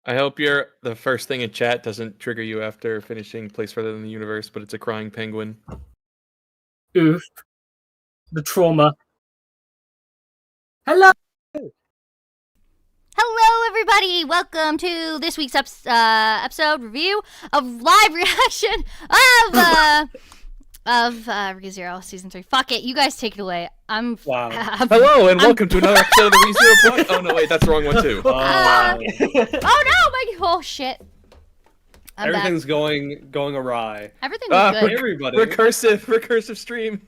I hope the first thing in chat doesn't trigger you after finishing Place Further Than the Universe, but it's a crying penguin. Oof. The trauma. Hello! Hello, everybody! Welcome to this week's episode review of live reaction of ReZero Season 3. Fuck it, you guys take it away. Hello, and welcome to another episode of the ReZero Point. Oh, no, wait, that's the wrong one, too. Oh, shit. Everything's going awry. Everything's good. Everybody. Recursive stream.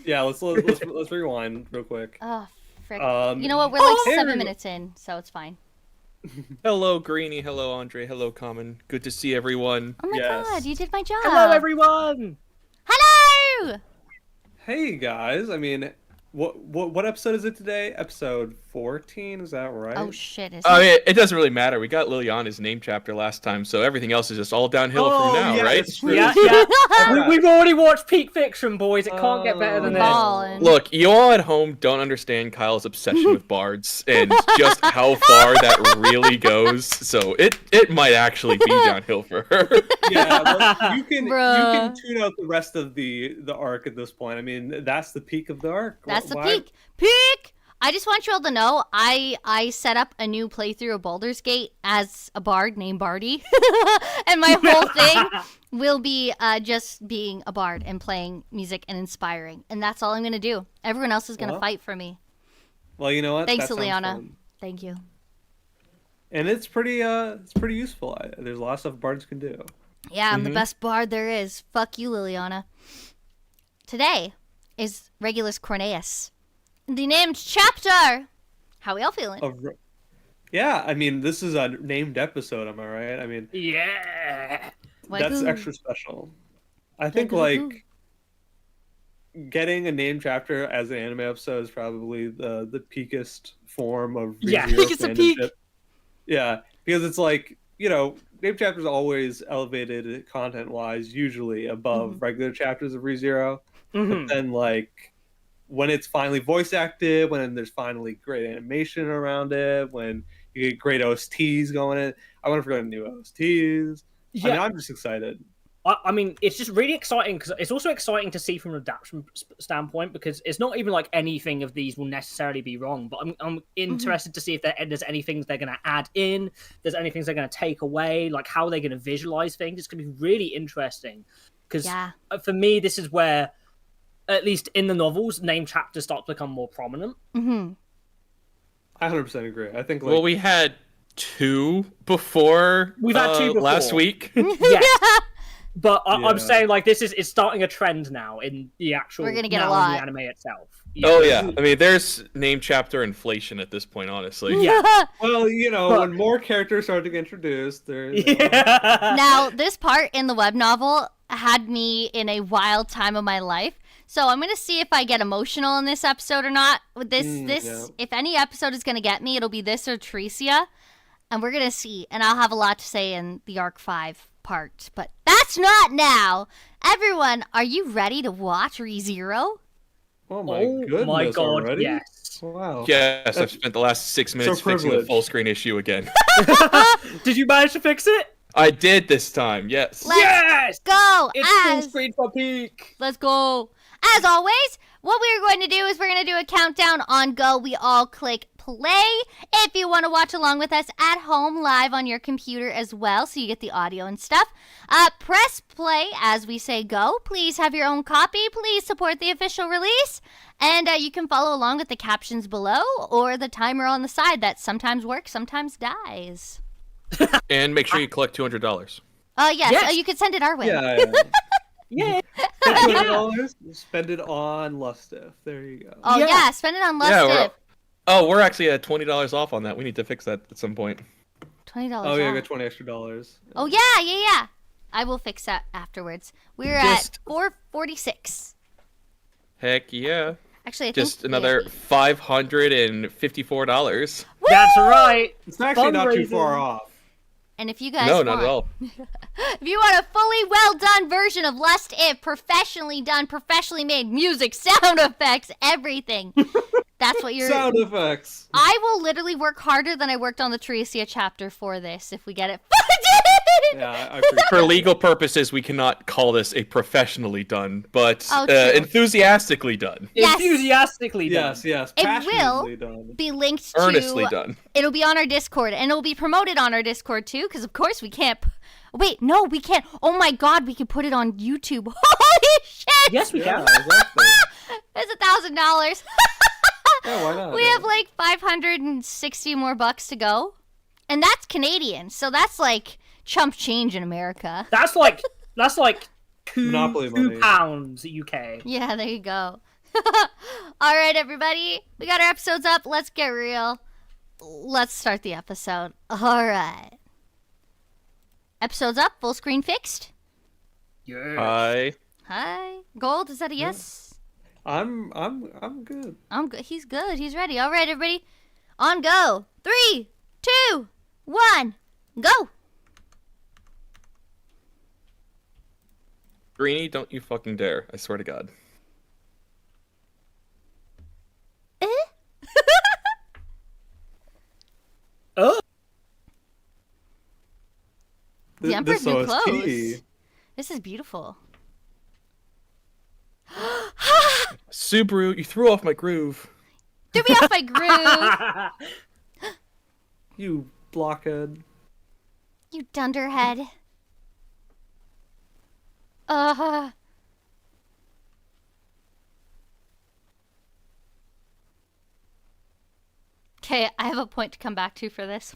Yeah, let's rewind real quick. Oh, frick. You know what? We're like 7 minutes in, so it's fine. Hello, Greenie. Hello, Andre. Hello, Common. Good to see everyone. Oh my god, you did my job. Hello, everyone! Hello! Hey, guys. I mean, what episode is it today? Episode 14, is that right? Oh shit, is it doesn't really matter. We got Liliana's name chapter last time, so everything else is just all downhill from now, yeah, right? Yeah. We've already watched Peak Fiction, boys. It can't get better than this. Look, you all at home don't understand Kyle's obsession with bards and just how far that really goes, so it might actually be downhill for her. Yeah, well, you can tune out the rest of the arc at this point. I mean, that's the peak of the arc. That's the peak. Peak! I just want you all to know, I set up a new playthrough of Baldur's Gate as a bard named Bardy. And my whole thing will be just being a bard and playing music and inspiring. And that's all I'm going to do. Everyone else is going to fight for me. Well, you know what? Thanks, Liliana. Thank you. And it's pretty useful. There's a lot of stuff bards can do. Yeah, I'm the best bard there is. Fuck you, Liliana. Today is Regulus Corneus, the named chapter. How we all feeling? Yeah, I mean, this is a named episode, am I right? I mean, yeah, that's extra special. I think like getting a named chapter as an anime episode is probably the peakest form of it's a peak. Yeah, because it's like, you know, named chapters always elevated content wise, usually above regular chapters of ReZero. But then like when it's finally voice acted, when there's finally great animation around it, when you get great OSTs going in, I want to forget new OSTs. Yeah. I mean, I'm just excited. I mean, it's just really exciting because it's also exciting to see from an adaptation standpoint, because it's not even like anything of these will necessarily be wrong, but I'm interested to see if there's anything they're going to add in, there's anything they're going to take away, like how they're going to visualize things. It's going to be really interesting because for me, this is where, at least in the novels, named chapters start to become more prominent. I 100% agree. I think well, we had two before. We've had two before. Last week. Yes. But I'm saying, like, it's starting a trend now in the actual. We're gonna get a lot in the anime itself. Yeah. Oh yeah, I mean, there's name chapter inflation at this point, honestly. Yeah. Well, you know, when more characters start to get introduced, there's. Now, this part in the web novel had me in a wild time of my life. So I'm gonna see if I get emotional in this episode or not. With this, if any episode is gonna get me, it'll be this or Tricia, and we're gonna see. And I'll have a lot to say in the Arc 5 part, but that's not now. Everyone, are you ready to watch ReZero? Oh my goodness! My god, already? yes! Wow. Yes, I've spent the last 6 minutes fixing the full screen issue again. Did you manage to fix it? I did this time. Yes. Let's go. It's full screen for Peak. Let's go. As always, what we're going to do is we're going to do a countdown on go. We all click play if you want to watch along with us at home live on your computer as well, so you get the audio and stuff. Press play as we say go. Please have your own copy. Please support the official release. And you can follow along with the captions below or the timer on the side that sometimes works, sometimes dies. And make sure you collect $200. Yes. You could send it our way. Yeah. $200, spend it on Lustiff. There you go. Oh yeah, spend it on Lustiff. We're actually at $20 off on that. We need to fix that at some point. $20 Oh yeah, off. I got $20 extra. Oh yeah. I will fix that afterwards. We're at $446. Heck yeah. Actually, I just think another $554. Woo! That's right. It's actually not too far off. And if you guys not at all. If you want a fully well done version of Lust If, professionally done, professionally made music, sound effects, everything, That's what you're... Sound effects. I will literally work harder than I worked on the Triasia chapter for this if we get it. Yeah, I appreciate For it. legal purposes, we cannot call this a professionally done, but Oh, true. enthusiastically done. Yes. Enthusiastically done. Yes. It Passionately done. be linked to... Earnestly done. It'll be on our Discord, and it'll be promoted on our Discord too, because of course we can't... Wait, no, we can't. Oh my god, we can put it on YouTube. Holy shit! Yes, we can. Exactly. It's $1,000. Yeah, why not? We have like 560 more bucks to go. And that's Canadian, so that's like chump change in America. That's like Monopoly money. £2 UK. Yeah, there you go. All right, everybody. We got our episodes up. Let's get real. Let's start the episode. All right. Episode's up. Full screen fixed. Yeah. Hi. Gold, is that a yes? I'm good. I'm good. He's good. He's ready. All right, everybody. On go. 3, 2, 1, go. Greenie, don't you fucking dare. I swear to God. Oh, The Emperor's new OST. clothes. This is beautiful. Subaru, you threw off my groove. Threw me off my groove. You blockhead. You dunderhead. Okay, I have a point to come back to for this.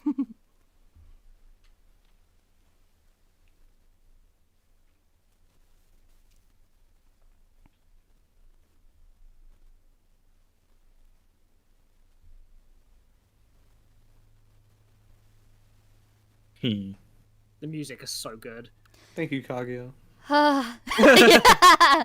Hmm. the music is so good. Thank you, Kaguya. Yeah.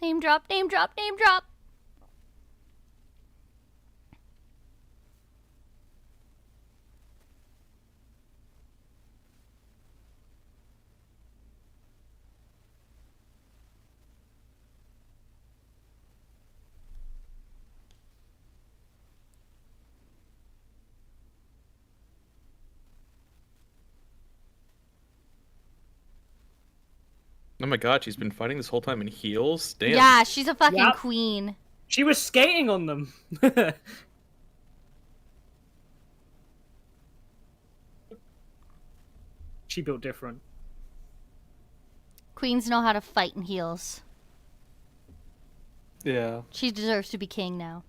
Name drop, name drop, name drop. Oh my god, she's been fighting this whole time in heels? Damn. Yeah, she's a fucking Yep. queen. She was skating on them. She built different. Queens know how to fight in heels. Yeah. She deserves to be king now.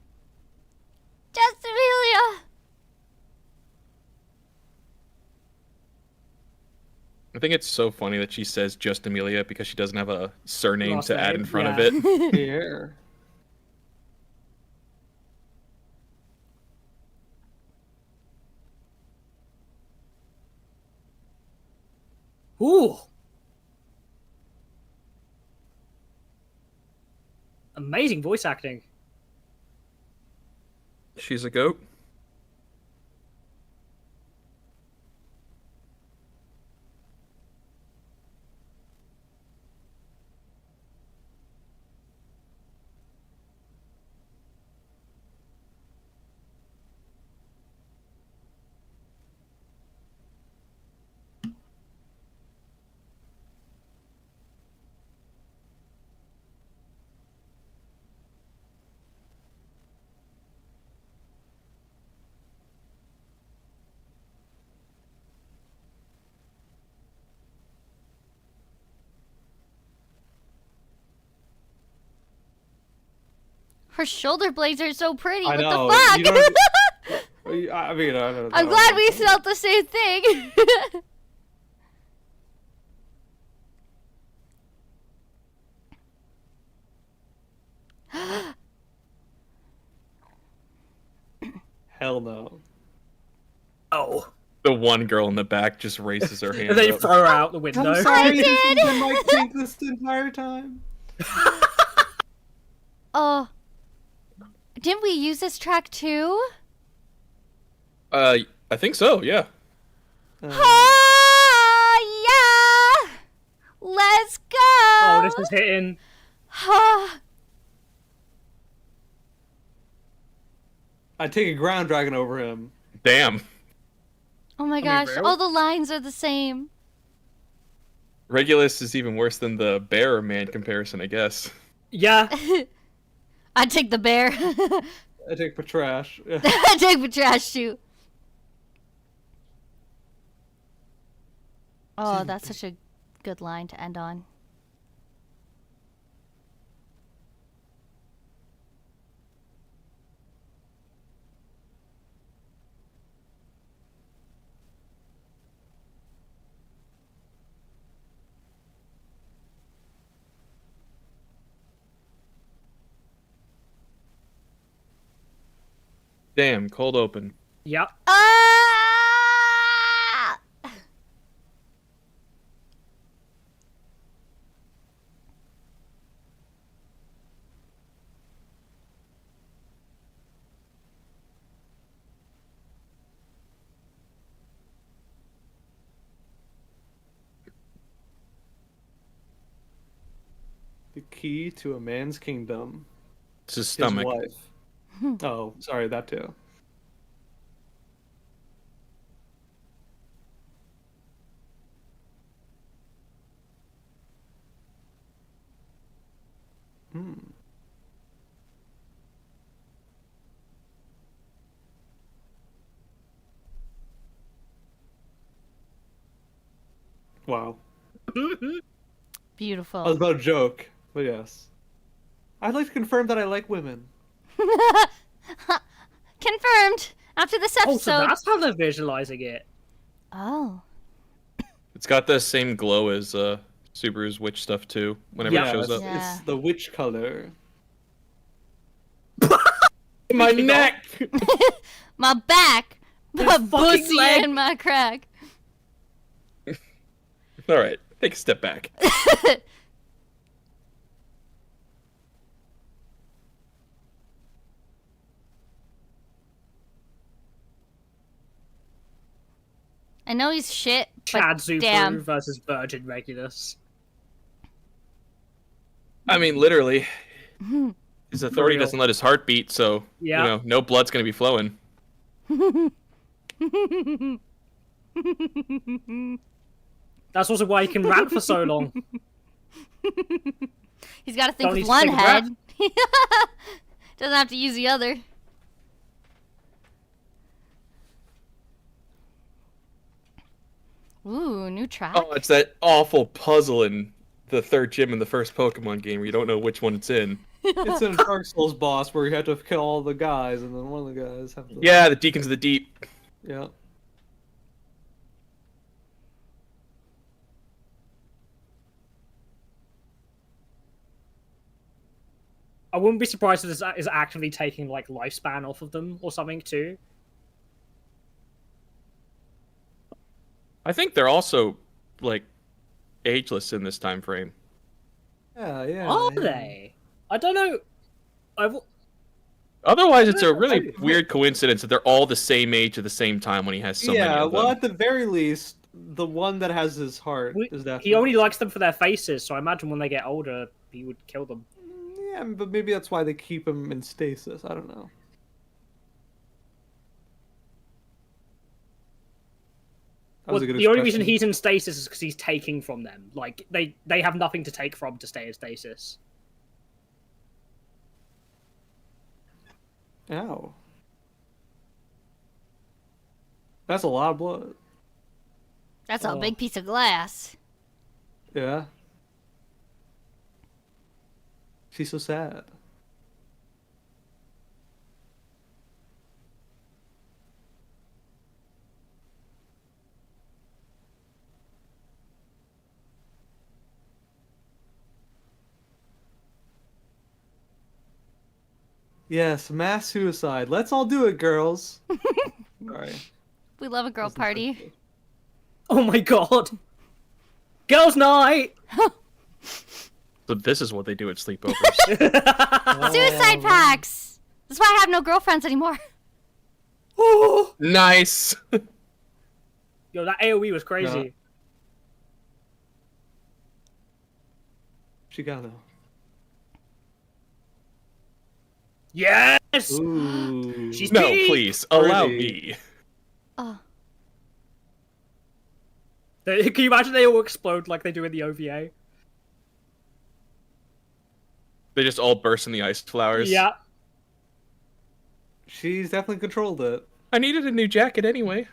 Just Amelia! I think it's so funny that she says just Amelia because she doesn't have a surname Last to add name, in front yeah. of it. Here. Ooh. Amazing voice acting. She's a goat. Her shoulder blades are so pretty. I What know. the fuck? You don't- I mean, I don't know. I'm glad we felt the same thing. Hell no. Oh. The one girl in the back just raises her hand And then you up. throw her out the window. I'm sorry, did. this has been my kink this entire time. Oh. Didn't we use this track too? I think so, yeah. Ah, yeah! Let's go! Oh, this is hitting. I take a ground dragon over him. Damn. Oh my gosh, real? all the lines are the same. Regulus is even worse than the bear man comparison, I guess. Yeah. I take the bear. I take Patrash. I take the trash too. Oh, that's such a good line to end on. Damn, cold open. Yep. Ah! The key to a man's kingdom. It's his His stomach. wife. Oh, sorry, that too. Wow. Beautiful. I was about to joke, but yes. I'd like to confirm that I like women. Confirmed after this Oh, so episode. that's how they're visualizing it. Oh. It's got the same glow as Subaru's witch stuff too, whenever Yeah, it shows up. Yeah. It's the witch color. My neck! My back. My fucking pussy leg. and my crack. Alright, take a step back. I know he's shit, Chad but Subaru damn. versus Virgin Regulus. I mean, literally. His authority real. doesn't let his heart beat, so, Yeah. you know, no blood's gonna be flowing. That's also why he can rant for so long. He's got to think Don't with need to one take a head. Doesn't have to use the other. Ooh, new track. Oh, it's that awful puzzle in the third gym in the first Pokemon game where you don't know which one it's in. It's in Dark Souls boss where you have to kill all the guys, and then one of the guys have to. Yeah, the Deacons of the Deep. Yeah. I wouldn't be surprised if this is actively taking like lifespan off of them or something too. I think they're also, like, ageless in this time frame. Yeah. Are yeah. they? I don't know. Otherwise, it's a really Right. weird coincidence that they're all the same age at the same time when he has so many Yeah, of well, them. at the very least, the one that has his heart is definitely. He only likes them for their faces, so I imagine when they get older, he would kill them. Yeah, but maybe that's why they keep him in stasis. I don't know. That was Well, a good the only reason expression. he's in stasis is because he's taking from them. Like they have nothing to take from to stay in stasis. Ow. That's a lot of blood. That's a Oh. big piece of glass. Yeah. She's so sad. Yes, mass suicide. Let's all do it, girls. Sorry. We love a girl party. Oh my god. Girls' night! So this is what they do at sleepovers. Suicide pacts! That's why I have no girlfriends anymore. Oh! Nice. Yo, that AoE was crazy. No. Chicano. Yes! Ooh. She's No, big! please allow Pretty. me. Oh. Can you imagine they all explode like they do in the OVA? They just all burst in the ice flowers. Yeah. She's definitely controlled it. I needed a new jacket anyway.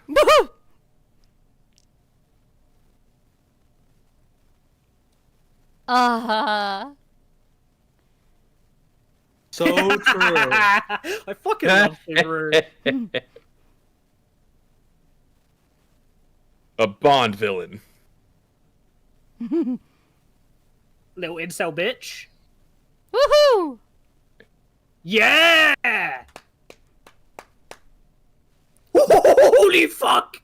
So true. I fucking love Subaru. A Bond villain. Little incel bitch. Woohoo! Yeah! Holy fuck!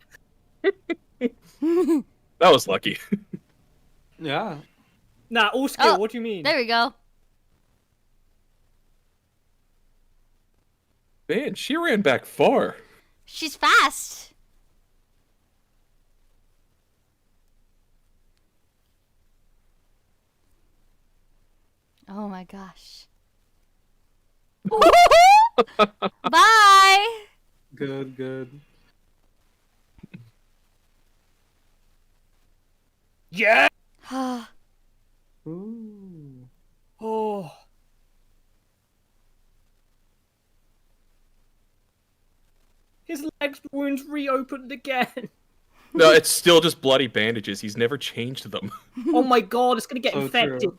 That was lucky. Yeah. Nah, all skill, Oh, what do you mean? There we go. Man, she ran back far. She's fast. Oh my gosh. Bye. Good, good. Yeah! Ooh. Oh. His legs wounds reopened again. No, it's still just bloody bandages. He's never changed them. Oh my god, it's gonna get So infected. true.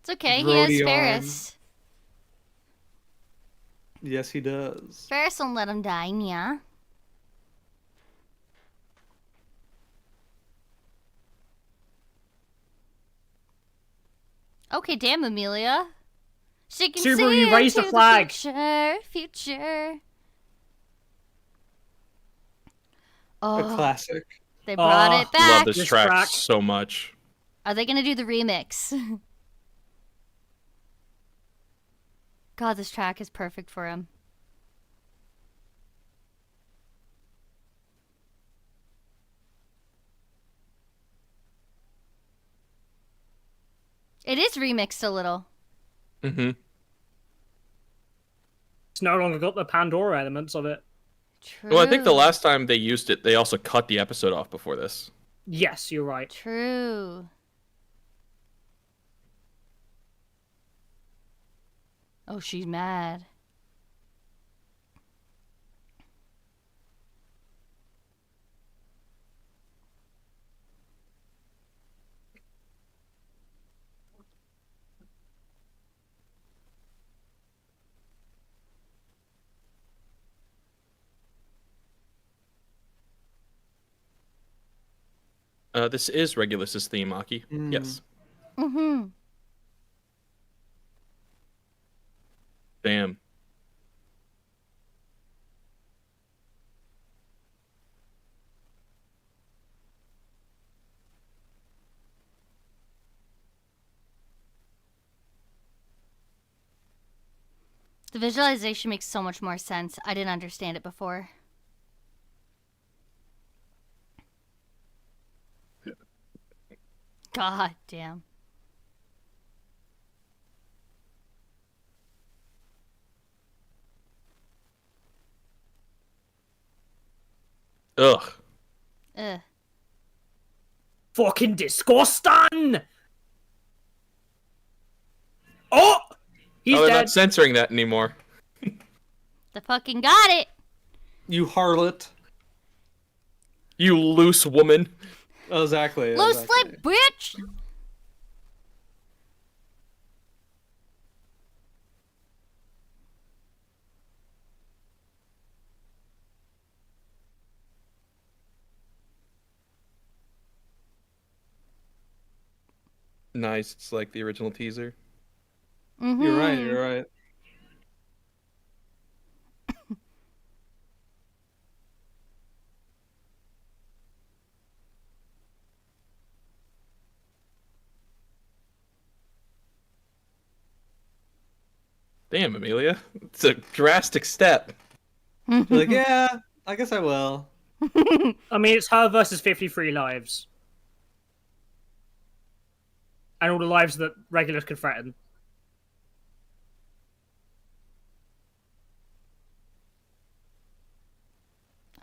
It's okay. He has Grody Ferris. Yes, he does. Ferris won't let him die, yeah. Okay, damn, Amelia. She can Subaru, see you raised the into flag. Future. A Oh, classic. they brought Oh, it back. Love this This track track. so much. Are they gonna do the remix? God, this track is perfect for him. It is remixed a little. Mm-hmm. It's no longer got the Pandora elements of it. True. Well, I think the last time they used it, they also cut the episode off before this. Yes, you're right. True. Oh, she's mad. This is Regulus's theme, Aki. Mm. Yes. Mm-hmm. Damn. The visualization makes so much more sense. I didn't understand it before. God damn. Ugh. Ugh. Fucking disgusting! Oh! He's Oh, they're dead. not censoring that anymore. The fucking got it. You harlot. You loose woman. Oh, exactly. Loose exactly. lip, bitch. Nice. It's like the original teaser. Mm-hmm. You're right. You're right. Damn, Amelia. It's a drastic step. She's like, yeah, I guess I will. I mean, it's her versus 53 lives. And all the lives that Regulus could threaten.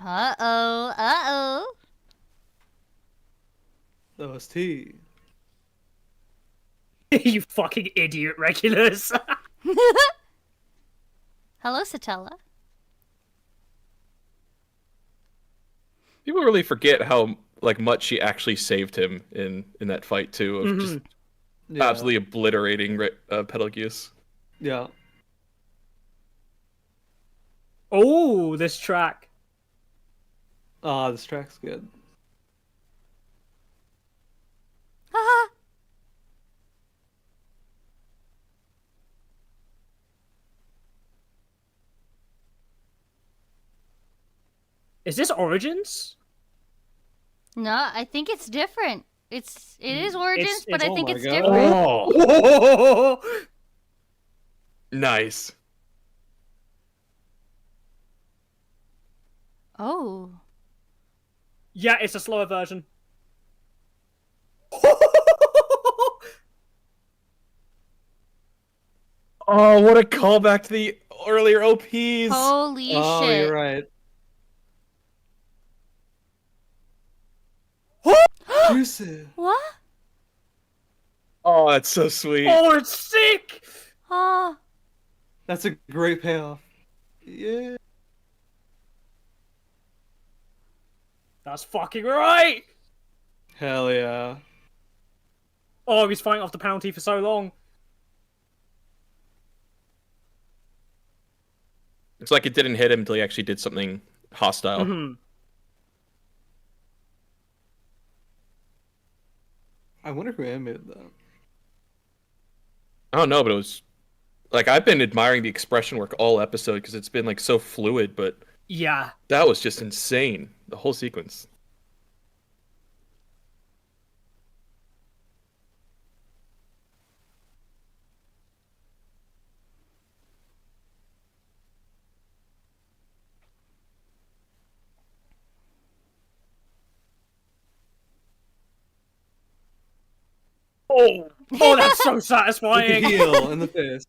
Uh-oh, uh-oh. OST. You fucking idiot, Regulus. Hello, Satella. People really forget how much she actually saved him in that fight too, of just absolutely obliterating Pelagius. Yeah. Oh, this track. This track's good. Haha. Is this Origins? No, I think it's different. It is Origins, but I oh think my it's God. different. Oh! Nice. Oh. Yeah, it's a slower version. Oh, what a callback to the earlier OPs. Holy Oh, shit. you're right. Juicy. What? Oh, that's so sweet. Oh, it's sick! Oh. That's a great payoff. Yeah. That's fucking right! Hell yeah. Oh, he's fighting off the penalty for so long. It's like it didn't hit him until he actually did something hostile. Mhm. I wonder who animated that. I don't know, but it was I've been admiring the expression work all episode because it's been so fluid, but Yeah. that was just insane. The whole sequence. Oh, that's so You satisfying. can heal in the face.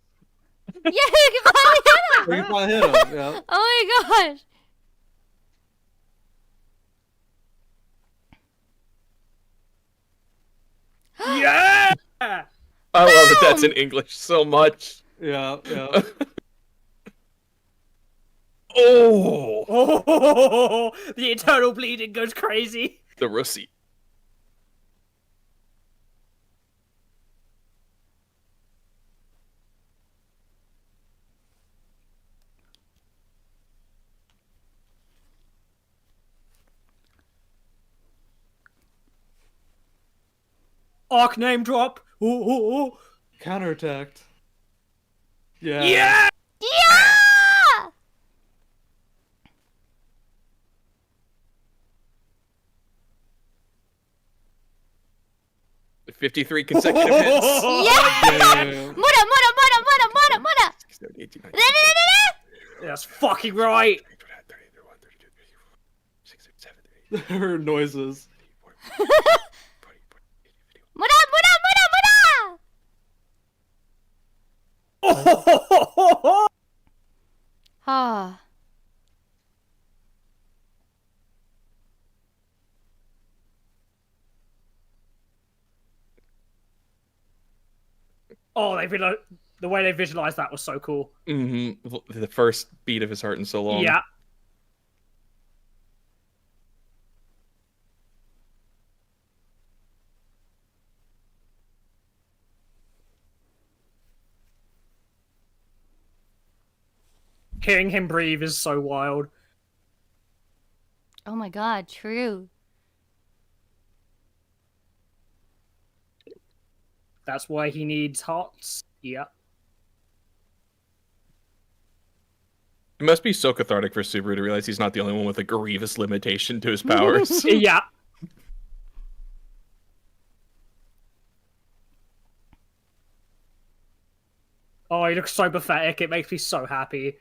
Yeah, you can finally hit him. Or you probably hit him, yeah. Oh my gosh. Yeah! I love that that's in English so much. Yeah, yeah. Oh, Oh, the eternal bleeding goes crazy. the Russie. Arc name drop. Oh. Counterattacked. Yeah. Yeah! Yeah! 53 consecutive hits. Yeah! Yeah. Mura! 18, 19, That's fucking right. 31, Her noises. Mura! Oh, Ah. the way they visualized that was so cool. The first beat of his heart in so long. Yeah. Hearing him breathe is so wild. Oh my god, true. That's why he needs hearts. Yeah. It must be so cathartic for Subaru to realize he's not the only one with a grievous limitation to his powers. Yeah. Oh, he looks so pathetic. It makes me so happy.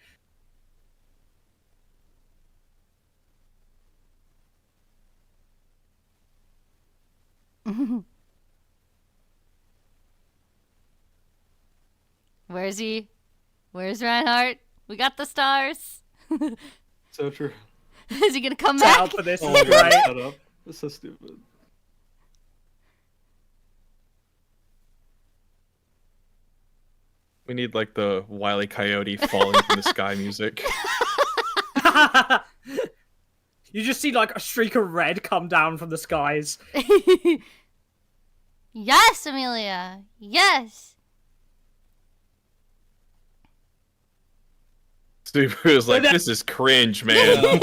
Where's he? Where's Reinhard? We got the stars. So true. Is he gonna come Set back? up for this Oh is my god, great. shut up. That's so stupid. We need like the Wile E. Coyote falling from the sky music. You just see like a streak of red come down from the skies. Yes, Amelia. Yes. Super is like, this is cringe, man.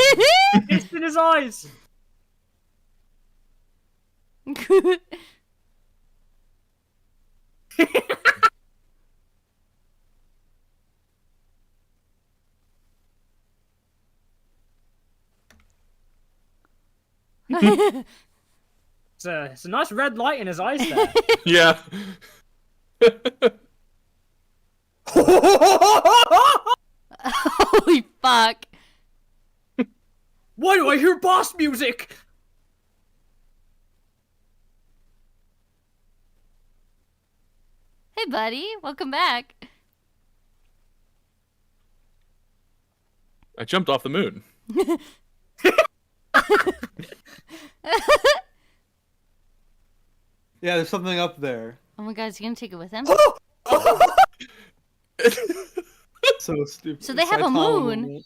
It's in his eyes. It's a nice red light in his eyes there. Yeah. Holy fuck. Why do I hear boss music? Hey, buddy. Welcome back. I jumped off the moon. Yeah, there's something up there. Oh my god, is he gonna take it with him? So stupid. So they have a moon.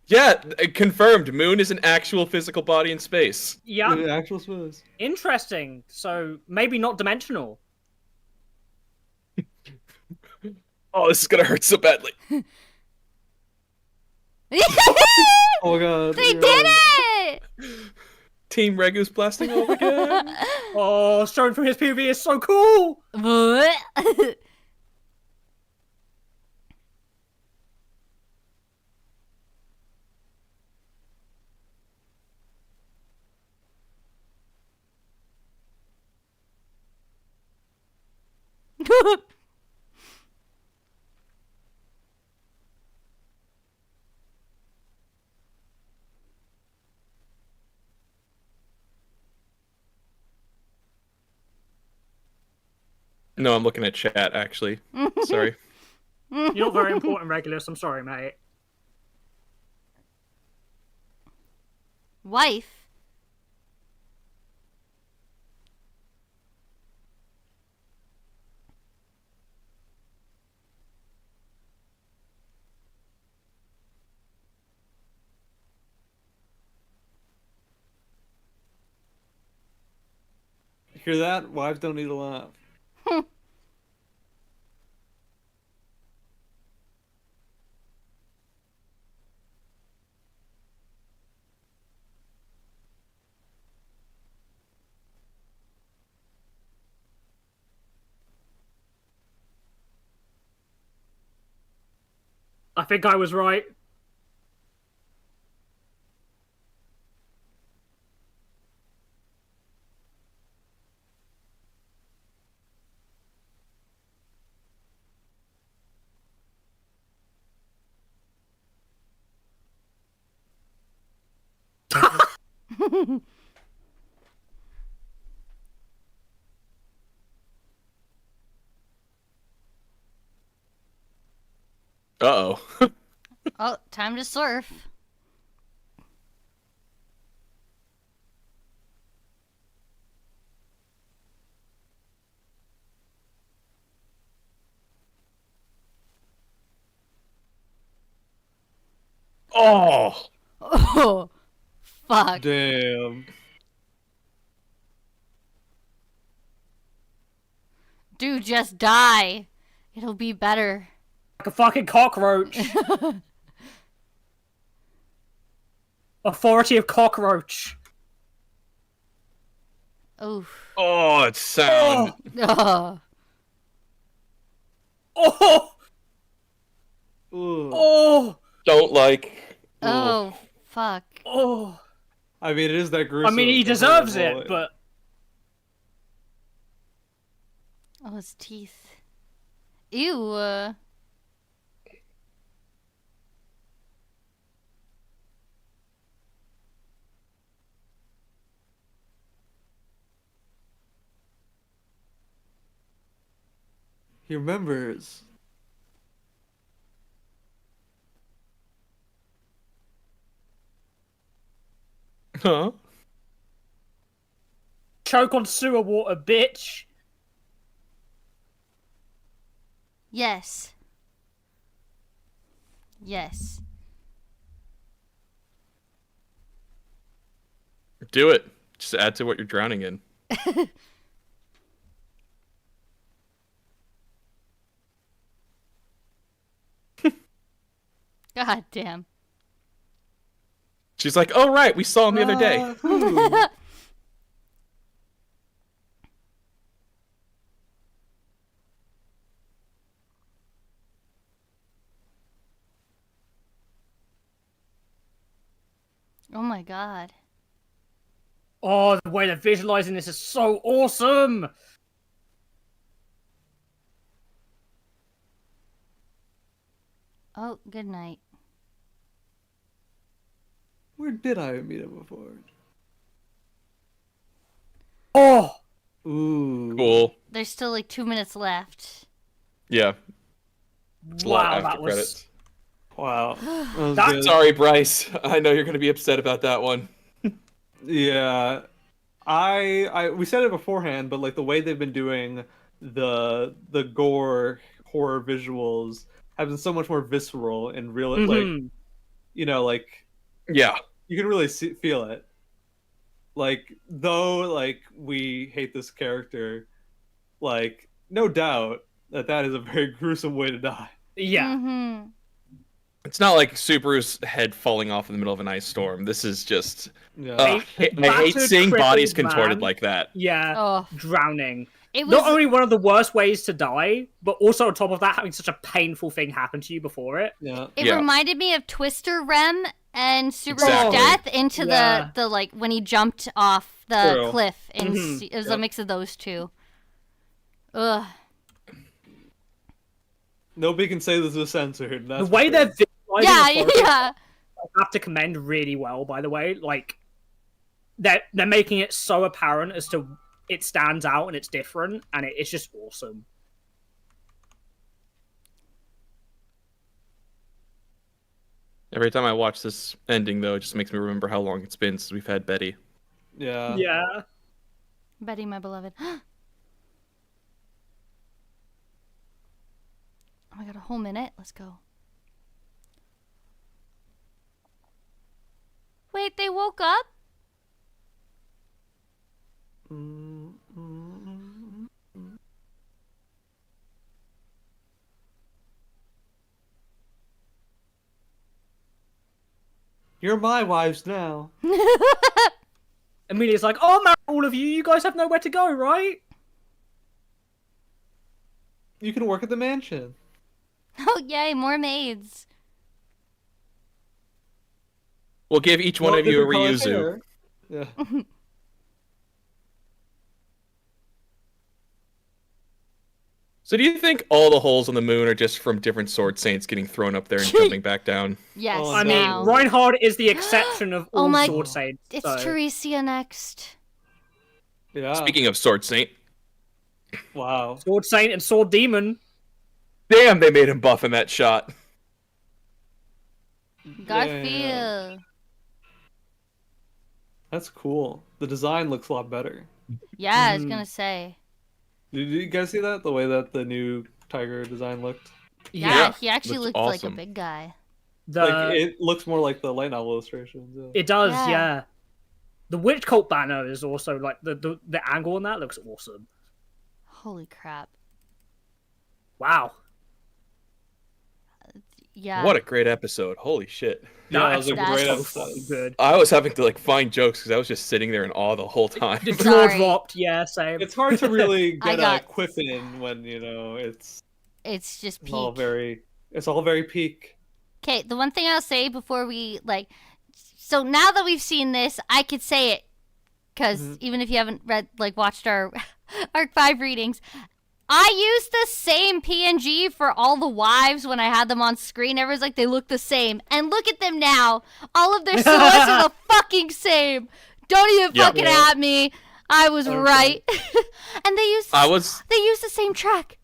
Yeah, confirmed. Moon is an actual physical body in space. Yeah, The actual space. interesting. So maybe not dimensional. Oh, this is gonna hurt so badly. Oh my god. They yeah. did it! Team Regulus blasting off again. Oh, showing from his POV is so cool. What? No, I'm looking at chat, actually. Sorry. You're not very important, Regulus. I'm sorry, mate. Wife. Hear that? Wives don't need to laugh. I think I was right. Uh-oh. Oh, time to surf. Oh! Oh, fuck. Damn. Dude, just die. It'll be better. Like a fucking cockroach. Authority of cockroach. Oof. Oh, it's sound. Oh. Oh! Ugh. Oh! Don't like. Oh, fuck. Oh! I mean, it is that gruesome. I mean, he deserves it, but... Oh, his teeth. Ew. He remembers. Huh? Choke on sewer water, bitch. Yes. Yes. Do it. Just add to what you're drowning in. God damn. She's like, oh, right, we saw him the other day. Oh my god. Oh, the way they're visualizing this is so awesome. Oh, good night. Where did I meet him before? Oh, Ooh. Cool. There's still like 2 minutes left. Yeah. It's a lot wow, after that was. credits. Wow. That was That- good. Sorry, Bryce. I know you're going to be upset about that one. Yeah. We said it beforehand, but like the way they've been doing the gore horror visuals have been so much more visceral and real. Like, Mhm. you know, like Yeah. you can really feel it. Like, though, like, we hate this character, like, no doubt that is a very gruesome way to die. Yeah. Mm-hmm. It's not like Subaru's head falling off in the middle of an ice storm. This is just... Yeah. I hate Battered, seeing bodies crippled contorted man. like that. Yeah. Oh, Drowning. it was. Not only one of the worst ways to die, but also on top of that, having such a painful thing happen to you before it. Yeah. It Yeah. reminded me of Twister Rem and Subaru's Exactly. death into Yeah. the like when he jumped off the True. cliff. And Mhm. it was a Yep. mix of those two. Ugh. Nobody can say this was censored. That's The way for they're sure. visualizing Yeah, the forest, yeah. I have to commend really well, by the way. Like, they're making it so apparent as to it stands out and it's different, and it's just awesome. Every time I watch this ending, though, it just makes me remember how long it's been since we've had Betty. Yeah. Yeah. Betty, my beloved. Oh my god, a whole minute? Let's go. Wait, they woke up? You're my wives now. Amelia's like, oh, man, all of you, you guys have nowhere to go, right? You can work at the mansion. Oh, yay, more maids. We'll give each one of you a Different color Ryuzu. hair. Yeah. So do you think all the holes on the moon are just from different sword saints getting thrown up there and jumping back down? Yes, Oh, I no. mean, Reinhard is the exception of Oh all my- sword saints. It's so. Teresia next. Yeah. Speaking of sword saint, Wow. Sword saint and sword demon. damn, they made him buff in that shot. Garfield. That's cool. The design looks a lot better. Yeah, I was Mhm. gonna say. Did you guys see that? The way that the new tiger design looked? Yeah, Yeah, he actually looks looked like awesome. a big guy. Like it looks more like the light novel illustrations. Yeah. It does, Yeah. yeah. The witch cult banner is also like the angle on that looks awesome. Holy crap. Wow. Yeah. What a great episode. Holy shit. Yeah, it was a That's- great so episode. fucking good. I was having to like find jokes because I was just sitting there in awe the whole time. The jaw Sorry. dropped, yeah, same. It's hard to really I get a got- quip in when it's It's just peak. all very peak. Okay, the one thing I'll say before we so now that we've seen this, I could say it because Mhm. even if you haven't watched our Arc 5 readings, I used the same PNG for all the wives when I had them on screen. Everyone's like, they look the same. And look at them now. All of their silhouettes are the fucking same. Don't even fucking at me. I was right. And they used the same track.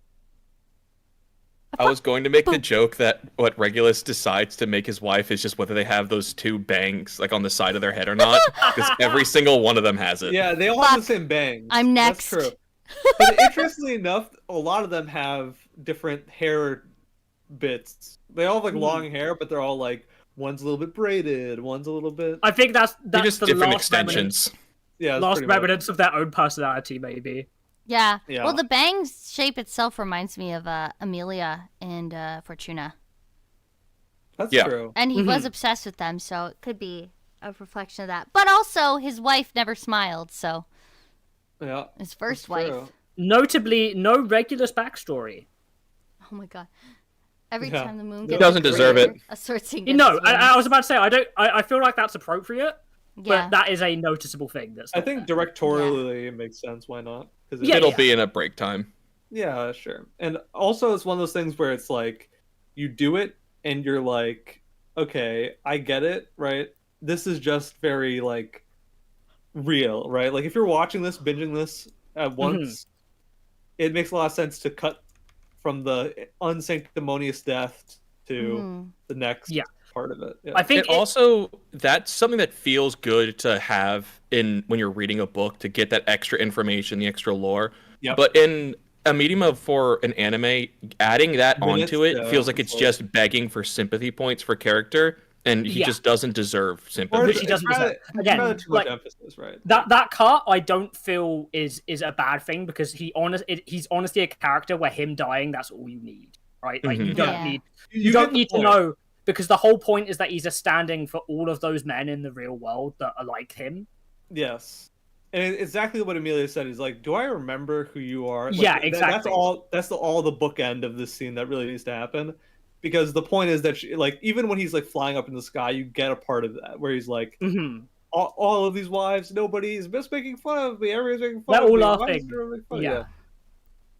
I was going to make the joke that what Regulus decides to make his wife is just whether they have those two bangs like on the side of their head or not, because every single one of them has it. Yeah, they all have the same bangs. I'm next. That's true. But interestingly enough, a lot of them have different hair bits. They all have like long hair, but they're all like one's a little bit braided, one's a little bit. I think that's just the different last extensions. last remnants of their own personality, maybe. Yeah. Well, the bang shape itself reminds me of Amelia and Fortuna. That's true. And he was obsessed with them, so it could be a reflection of that. But also, his wife never smiled, so. Yeah. His first wife. Notably, no Regulus backstory. Oh my god. Every time the moon gets He doesn't deserve it. A sword scene You know, I was about to say, I feel like that's appropriate, Yeah. but that is a noticeable thing. I think directorially it makes sense. Why not? Because It'll be in a break time. Yeah, sure. And also, it's one of those things where it's like, you do it and you're like, okay, I get it, right? This is just very, like, real, right? Like, if you're watching this, binging this at once, it makes a lot of sense to cut from the unsanctimonious death to the next part of it. Yeah. I think also, that's something that feels good to have in when you're reading a book, to get that extra information, the extra lore. Yep. But in a medium for an anime, adding that onto it feels like it's just begging for sympathy points for character, and he just doesn't deserve sympathy. Which he doesn't deserve. Again, too much emphasis, right? That cut, I don't feel is a bad thing, because he's honestly a character where him dying, that's all you need, right? Like you don't need to know, because the whole point is that he's a stand-in for all of those men in the real world that are like him. Yes. And exactly what Amelia said is like, do I remember who you are? Like, yeah, exactly. That's all the bookend of this scene that really needs to happen, because the point is that like, even when he's like flying up in the sky, you get a part of that where he's like, all of these wives, nobody's just making fun of me. Everybody's making fun of me. They're all laughing. Yeah.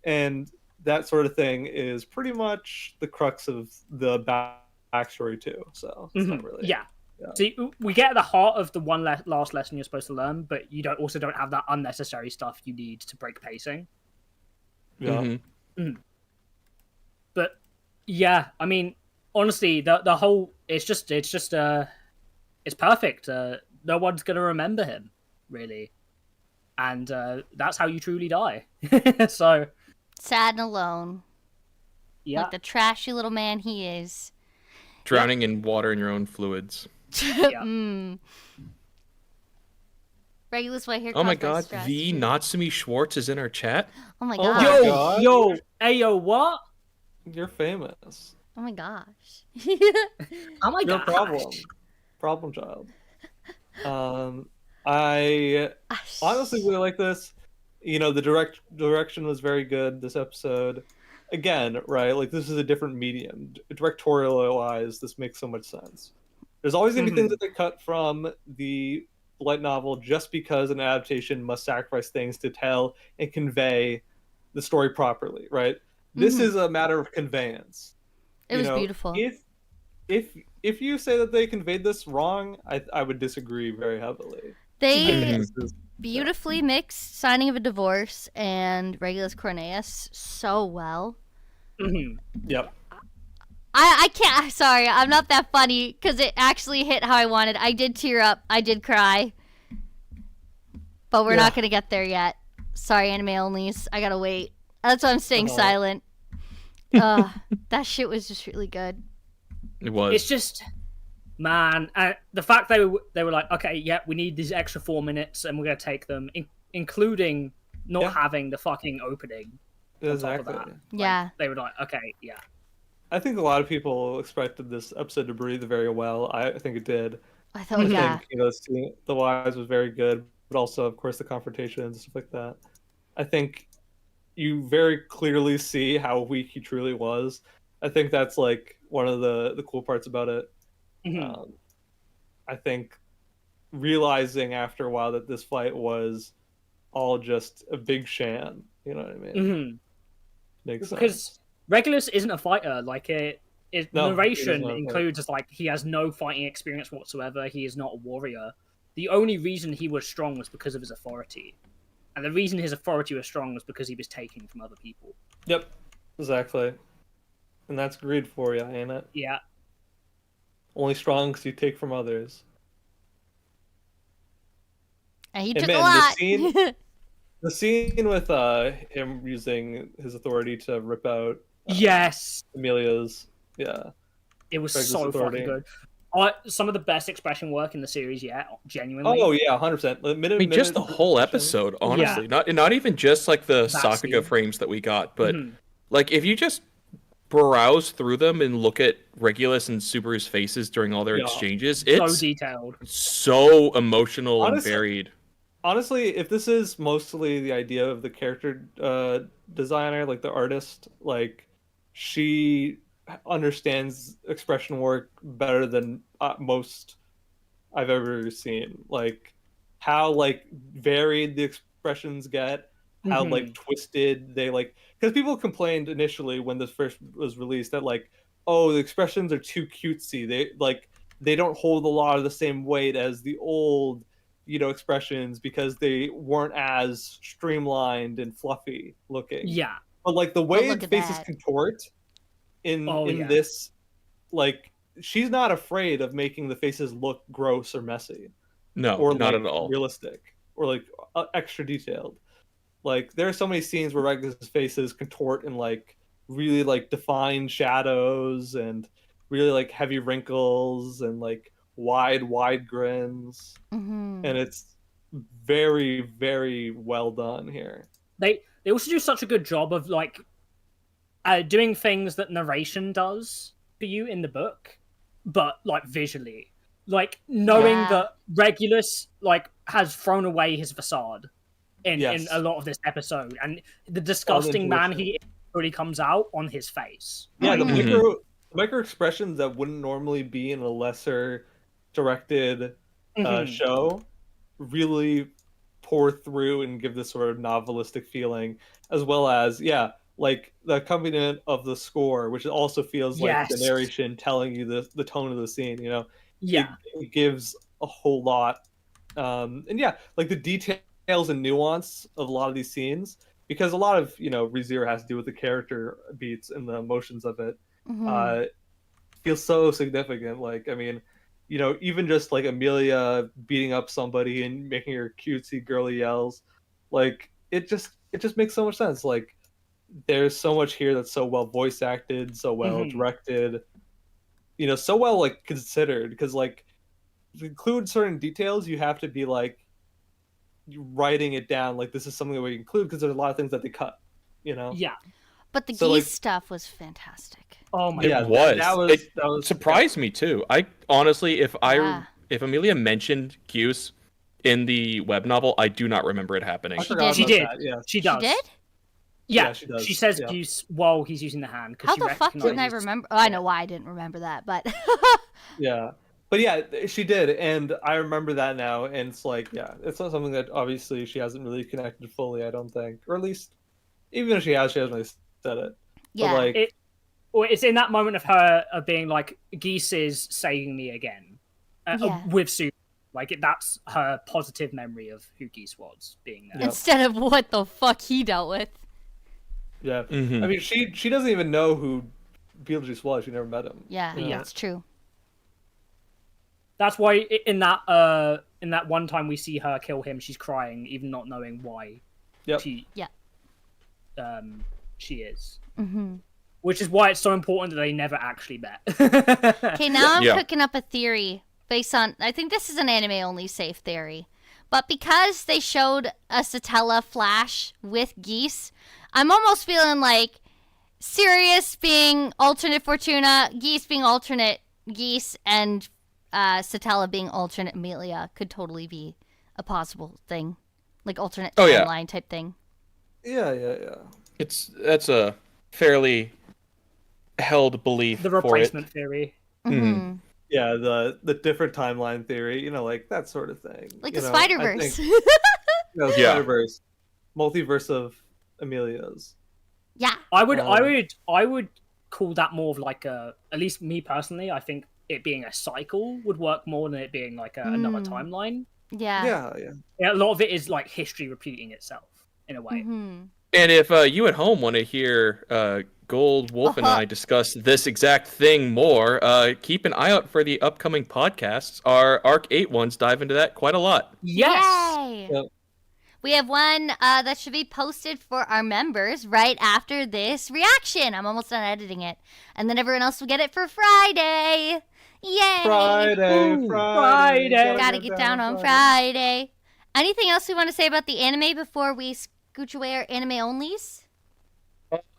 And that sort of thing is pretty much the crux of the backstory too. So it's not really. Yeah. So we get at the heart of the one last lesson you're supposed to learn, but you don't have that unnecessary stuff you need to break pacing. Yeah. But yeah, I mean, honestly, the whole it's perfect. No one's gonna remember him, really, and that's how you truly die. So sad and alone. Yeah, like the trashy little man he is. Drowning in water in your own fluids. Regulus white hair. Oh my god, the Natsumi Schwartz is in our chat. Oh my god. Yo, what? You're famous. Oh my gosh. Oh my no gosh. Problem child. I honestly really like this. You know, the direction was very good this episode. Again, right? Like, this is a different medium. Directorial-wise, this makes so much sense. There's always going to be things that they cut from the light novel just because an adaptation must sacrifice things to tell and convey the story properly, right? This is a matter of conveyance. It was beautiful. If you say that they conveyed this wrong, I would disagree very heavily. They beautifully mixed signing of a divorce and Regulus Corneas so well. Yep. I can't. Sorry, I'm not that funny because it actually hit how I wanted. I did tear up. I did cry. But we're not going to get there yet. Sorry, anime onlys. I got to wait. That's why I'm staying silent. That shit was just really good. It was. It's just, man, the fact they were like, okay, yeah, we need these extra 4 minutes and we're going to take them, including not having the fucking opening. Exactly. Yeah. They were like, okay, yeah. I think a lot of people expected this episode to breathe very well. I think it did. I thought, think, you know, seeing the wives was very good, but also, of course, the confrontation and stuff like that. I think you very clearly see how weak he truly was. I think that's like one of the cool parts about it. I think realizing after a while that this fight was all just a big sham. You know what I mean? Makes because sense. Regulus isn't a fighter. Like No, he narration is not a fighter. includes as like he has no fighting experience whatsoever. He is not a warrior. The only reason he was strong was because of his authority, and the reason his authority was strong was because he was taking from other people. Yep, exactly. And that's greed for you, ain't it? Yeah. Only strong because you take from others. And he And took man, a lot. the scene with him using his authority to rip out Yes. Amelia's, yeah, It was Regulus so authority. fucking good. Some of the best expression work in the series yet, genuinely. Oh yeah, 100%. I mean, just the whole episode, honestly. Not even just like the Sakuga scene. frames that we got, but like if you just browse through them and look at Regulus and Subaru's faces during all their exchanges, So it's detailed. so emotional and varied. Honestly, if this is mostly the idea of the character designer, like the artist, like she understands expression work better than most I've ever seen. Like how like varied the expressions get, how like twisted they like. Because people complained initially when this first was released that like, oh, the expressions are too cutesy. They don't hold a lot of the same weight as the old, expressions because they weren't as streamlined and fluffy looking. Yeah. But like the way look at faces that. contort in this, like she's not afraid of making the faces look gross or messy. No, or not like at all. realistic or like extra detailed. Like there are so many scenes where Regulus' faces contort in like really like defined shadows and really like heavy wrinkles and like wide grins. Mm-hmm. And it's very, very well done here. They also do such a good job of like doing things that narration does for you in the book, but like visually, like knowing that Regulus like has thrown away his facade in a lot of this episode, and the disgusting man he really comes out on his face. Yeah, the micro expressions that wouldn't normally be in a lesser directed show really pour through and give this sort of novelistic feeling, as well as like the accompaniment of the score, which also feels like the narration telling you the tone of the scene. It gives a whole lot, and like the details and nuance of a lot of these scenes, because a lot of ReZero has to do with the character beats and the emotions of it. Feels so significant. Like, I mean, even just like Amelia beating up somebody and making her cutesy girly yells, like it just makes so much sense. Like there's so much here that's so well voice acted, so well directed, so well like considered, because like to include certain details you have to be like writing it down, like this is something that we include, because there's a lot of things that they cut. But the geese stuff was fantastic. Oh my god. That was surprised me too. I honestly, if Amelia mentioned Goose in the web novel, I do not remember it happening. She did. She does. She did? Yeah, she does. She says Goose while he's using the hand. How the fuck didn't I remember? Oh, I know why I didn't remember that, but But she did, and I remember that now, and it's like, it's not something that obviously she hasn't really connected fully, I don't think, or at least even if she hasn't really said it. Yeah, but like, it's in that moment of her being like, Geese is saving me again, with Sue. Like that's her positive memory of who Geese was being there. Instead of what the fuck he dealt with. Yeah, I mean, she doesn't even know who Beetlejuice was. She never met him. Yeah, that's true. That's why in that one time we see her kill him, she's crying, even not knowing why. She is. Which is why it's so important that they never actually met. Okay, now I'm cooking up a theory based on, I think this is an anime-only safe theory, but because they showed a Satella flash with Geese, I'm almost feeling like Sirius being alternate Fortuna, Geese being alternate Geese, and Satella being alternate Amelia could totally be a possible thing, like alternate timeline type thing. Yeah. That's a fairly held belief. The replacement theory. Yeah, the different timeline theory, like that sort of thing. Like the Spider-Verse. Spider-Verse. Multiverse of Amelias. Yeah. I would call that more of like a, at least me personally, I think it being a cycle would work more than it being like another timeline. Yeah. Yeah, a lot of it is like history repeating itself in a way. Mm-hmm. And if you at home want to hear Gold Wolf and I discuss this exact thing more, keep an eye out for the upcoming podcasts. Our Arc 8 ones dive into that quite a lot. Yes. Yay! Yep. We have one that should be posted for our members right after this reaction. I'm almost done editing it. And then everyone else will get it for Friday. Yay! Friday. Gotta get down on Friday. Anything else we want to say about the anime before we scooch away our anime onlys?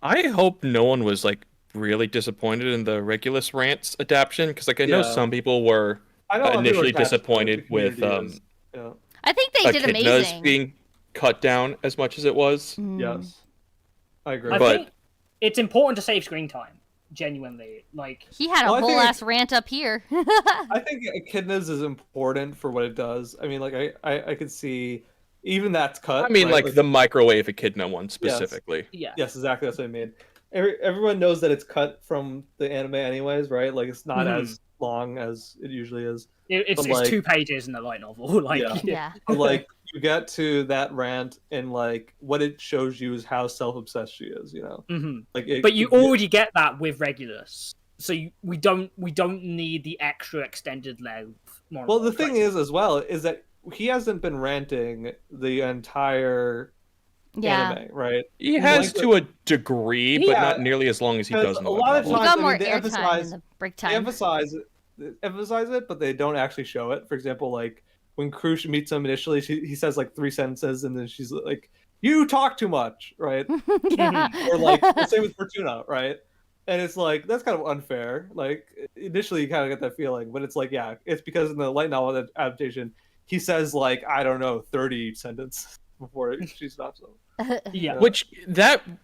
I hope no one was like really disappointed in the Regulus rants adaptation, because like I know some people were initially disappointed with I think they did Echidna's amazing. being cut down as much as it was. Yes, I agree. I think it's important to save screen time. Genuinely, like he had a whole ass rant up here. I think Echidna's is important for what it does. I mean, like I could see even that's cut. I mean, right? like the microwave Echidna one specifically. yeah. Yes, exactly. That's what I mean. Everyone knows that it's cut from the anime, anyways, right? Like it's not as long as it usually is. It's like, 2 pages in the light novel. Like, yeah. But, like you get to that rant, and like what it shows you is how self-obsessed she is. You know, like. But you already get that with Regulus, so we don't need the extra extended length. Well, the thing is, as well, is that he hasn't been ranting the entire anime, right? He has to a degree, but not nearly as long as he does in the a lot of novel. He times, got more they airtime in the break time. They emphasize it, but they don't actually show it. For example, like when Krush meets him initially, he says like 3 sentences, and then she's like, "You talk too much," right? Yeah. Or like the same with Fortuna, right? And it's like that's kind of unfair. Like initially, you kind of get that feeling, but it's like, yeah, it's because in the light novel adaptation, he says like, I don't know, 30 sentences before she stops him. Yeah. Which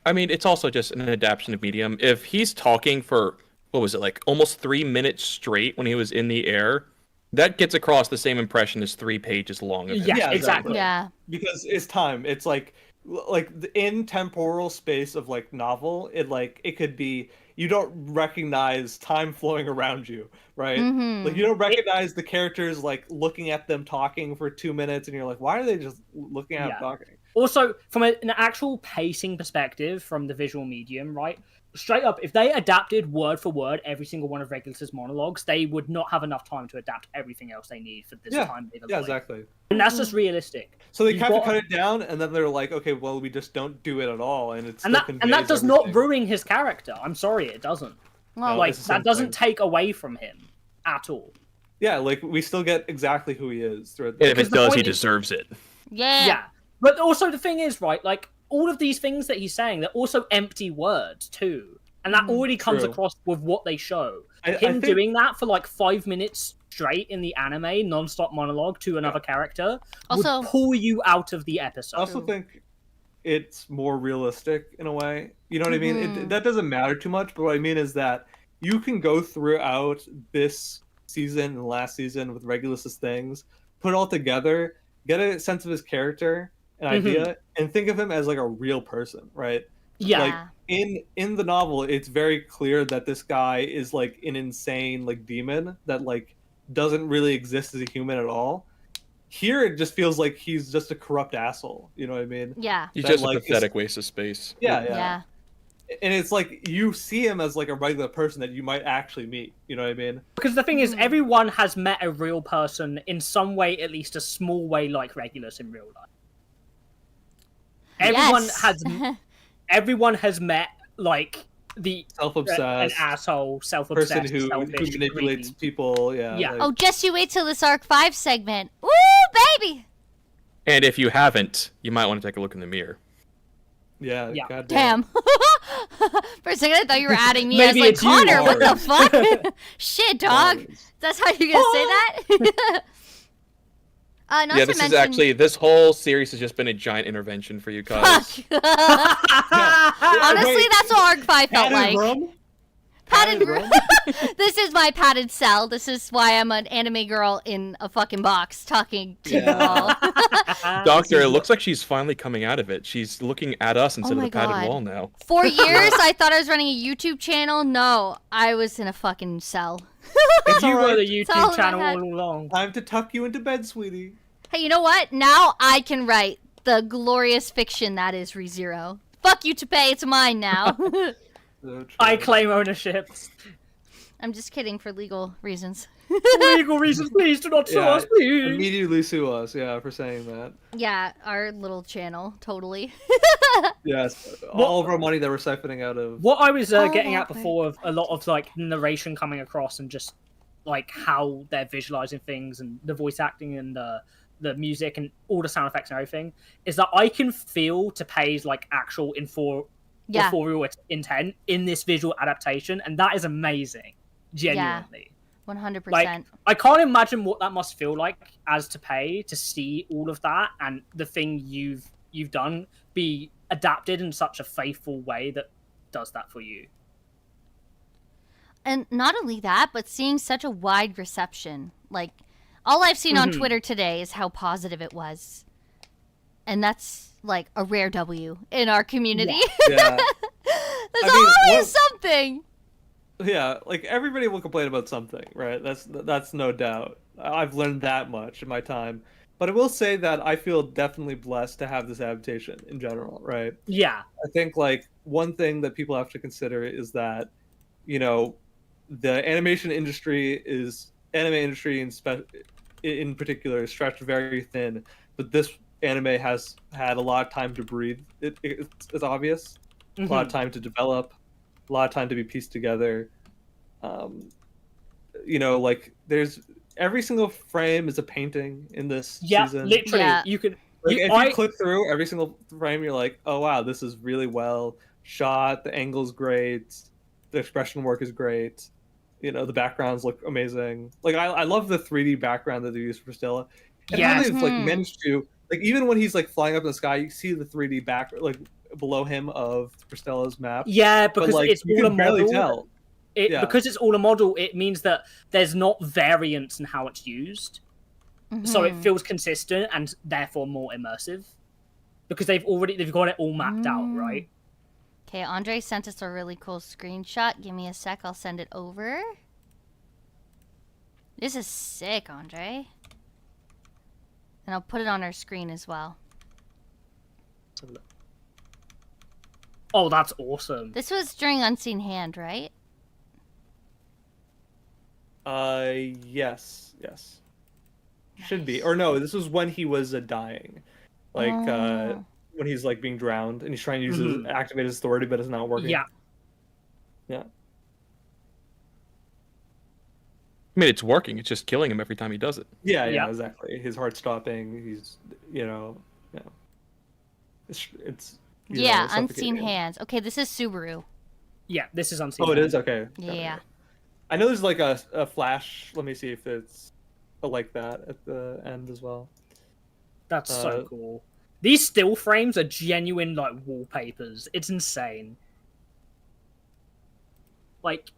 I mean, it's also just an adaptation of medium. If he's talking for what was it, like almost 3 minutes straight when he was in the air, that gets across the same impression as 3 pages long. Of him. Yeah, exactly. Yeah. Because it's time. It's like the in temporal space of like novel. It could be you don't recognize time flowing around you, right? Like you don't recognize the characters like looking at them talking for 2 minutes, and you're like, why are they just looking at them talking? Also, from an actual pacing perspective, from the visual medium, right? Straight up, if they adapted word for word every single one of Regulus's monologues, they would not have enough time to adapt everything else they need for this time. Yeah, exactly. And that's just realistic. So they have to cut it down, and then they're like, okay, well, we just don't do it at all, and it's and that does not ruin his character. I'm sorry, it doesn't. Well, like that doesn't take away from him at all. Yeah, like we still get exactly who he is throughout. And if it does, he deserves it. Yeah. But also the thing is, right, like all of these things that he's saying, they're also empty words too. And that already comes across with what they show. Him doing that for like 5 minutes straight in the anime, non-stop monologue to another character, also would pull you out of the episode. I also think it's more realistic in a way. You know what I mean? That doesn't matter too much, but what I mean is that you can go throughout this season and last season with Regulus's things, put it all together, get a sense of his character, an idea, and think of him as like a real person, right? Yeah. Like in the novel, it's very clear that this guy is like an insane like demon that like doesn't really exist as a human at all. Here, it just feels like he's just a corrupt asshole. You know what I mean? Yeah. He's just a pathetic waste of space. Yeah. And it's like you see him as like a regular person that you might actually meet. You know what I mean? Because the thing is, everyone has met a real person in some way, at least a small way, like Regulus in real life. Everyone has met like the self-obsessed, an asshole, self-obsessed person who manipulates people. Yeah. Yeah. Like... Oh, just you wait till this Arc 5 segment. Woo, baby! And if you haven't, you might want to take a look in the mirror. Yeah. Damn. For a second, I thought you were adding me Maybe as like it's you, Connor. What the fuck? Shit, dog. That's how you're gonna say that? This whole series has just been a giant intervention for you guys. Honestly, that's what Arc 5 felt like. Padded room. This is my padded cell. This is why I'm an anime girl in a fucking box talking to you all. Doctor, it looks like she's finally coming out of it. She's looking at us instead of my a padded God. wall now. 4 years, I thought I was running a YouTube channel. No, I was in a fucking cell. You were the It's all YouTube in my channel head. all along. Time to tuck you into bed, sweetie. Hey, you know what? Now I can write the glorious fiction that is ReZero. Fuck you, Taipei. It's mine now. So true. I claim ownership. I'm just kidding for legal reasons. For legal reasons, please do not sue Yeah, us, please. immediately sue us, for saying that. Yeah, our little channel, totally. Yes, all of our money that we're siphoning out of. What I was getting that at before of a lot of like narration coming across and just like how they're visualizing things and the voice acting and the music and all the sound effects and everything is that I can feel Taipei's like actual authorial intent in this visual adaptation, and that is amazing. Genuinely. 100%. Like, I can't imagine what that must feel like as Taipei to see all of that and the thing you've done be adapted in such a faithful way that does that for you. And not only that, but seeing such a wide reception. Like, all I've seen on Twitter today is how positive it was. And that's, like, a rare W in our community. Yeah. There's always something. Yeah, like everybody will complain about something, right? That's no doubt. I've learned that much in my time. But I will say that I feel definitely blessed to have this adaptation in general, right? Yeah. I think like one thing that people have to consider is that, you know, the anime industry in particular is stretched very thin, but this anime has had a lot of time to breathe. It's obvious. A lot of time to develop, a lot of time to be pieced together. You know, like there's every single frame is a painting in this season. Literally. Yeah. You could Like, if you click through every single frame, you're like, oh wow, this is really well shot. The angle's great. The expression work is great. You know, the backgrounds look amazing. Like I love the 3D background that they use for Stella. And how they've like managed to, like, even when he's like flying up in the sky, you see the 3D back like below him of Stella's map. Yeah, because but, like, it's you all a can barely model. tell. Because it's all a model, it means that there's not variance in how it's used. So it feels consistent and therefore more immersive. Because they've got it all mapped out, right? Okay, Andre sent us a really cool screenshot. Give me a sec, I'll send it over. This is sick, Andre. And I'll put it on our screen as well. Oh, that's awesome. This was during Unseen Hand, right? Yes. Should be. Or no, this was when he was dying. Like, when he's, like, being drowned, and he's trying to use activate his authority, but it's not working. Yeah. I mean, it's working. It's just killing him every time he does it. Yeah, exactly. His heart's stopping. He's, it's Unseen Hands. Okay, this is Subaru. Yeah, this is Unseen. Oh, it is? Okay. Yeah. I know there's, like, a flash. Let me see if it's like that at the end as well. That's so cool. These still frames are genuine, like, wallpapers. It's insane. Like,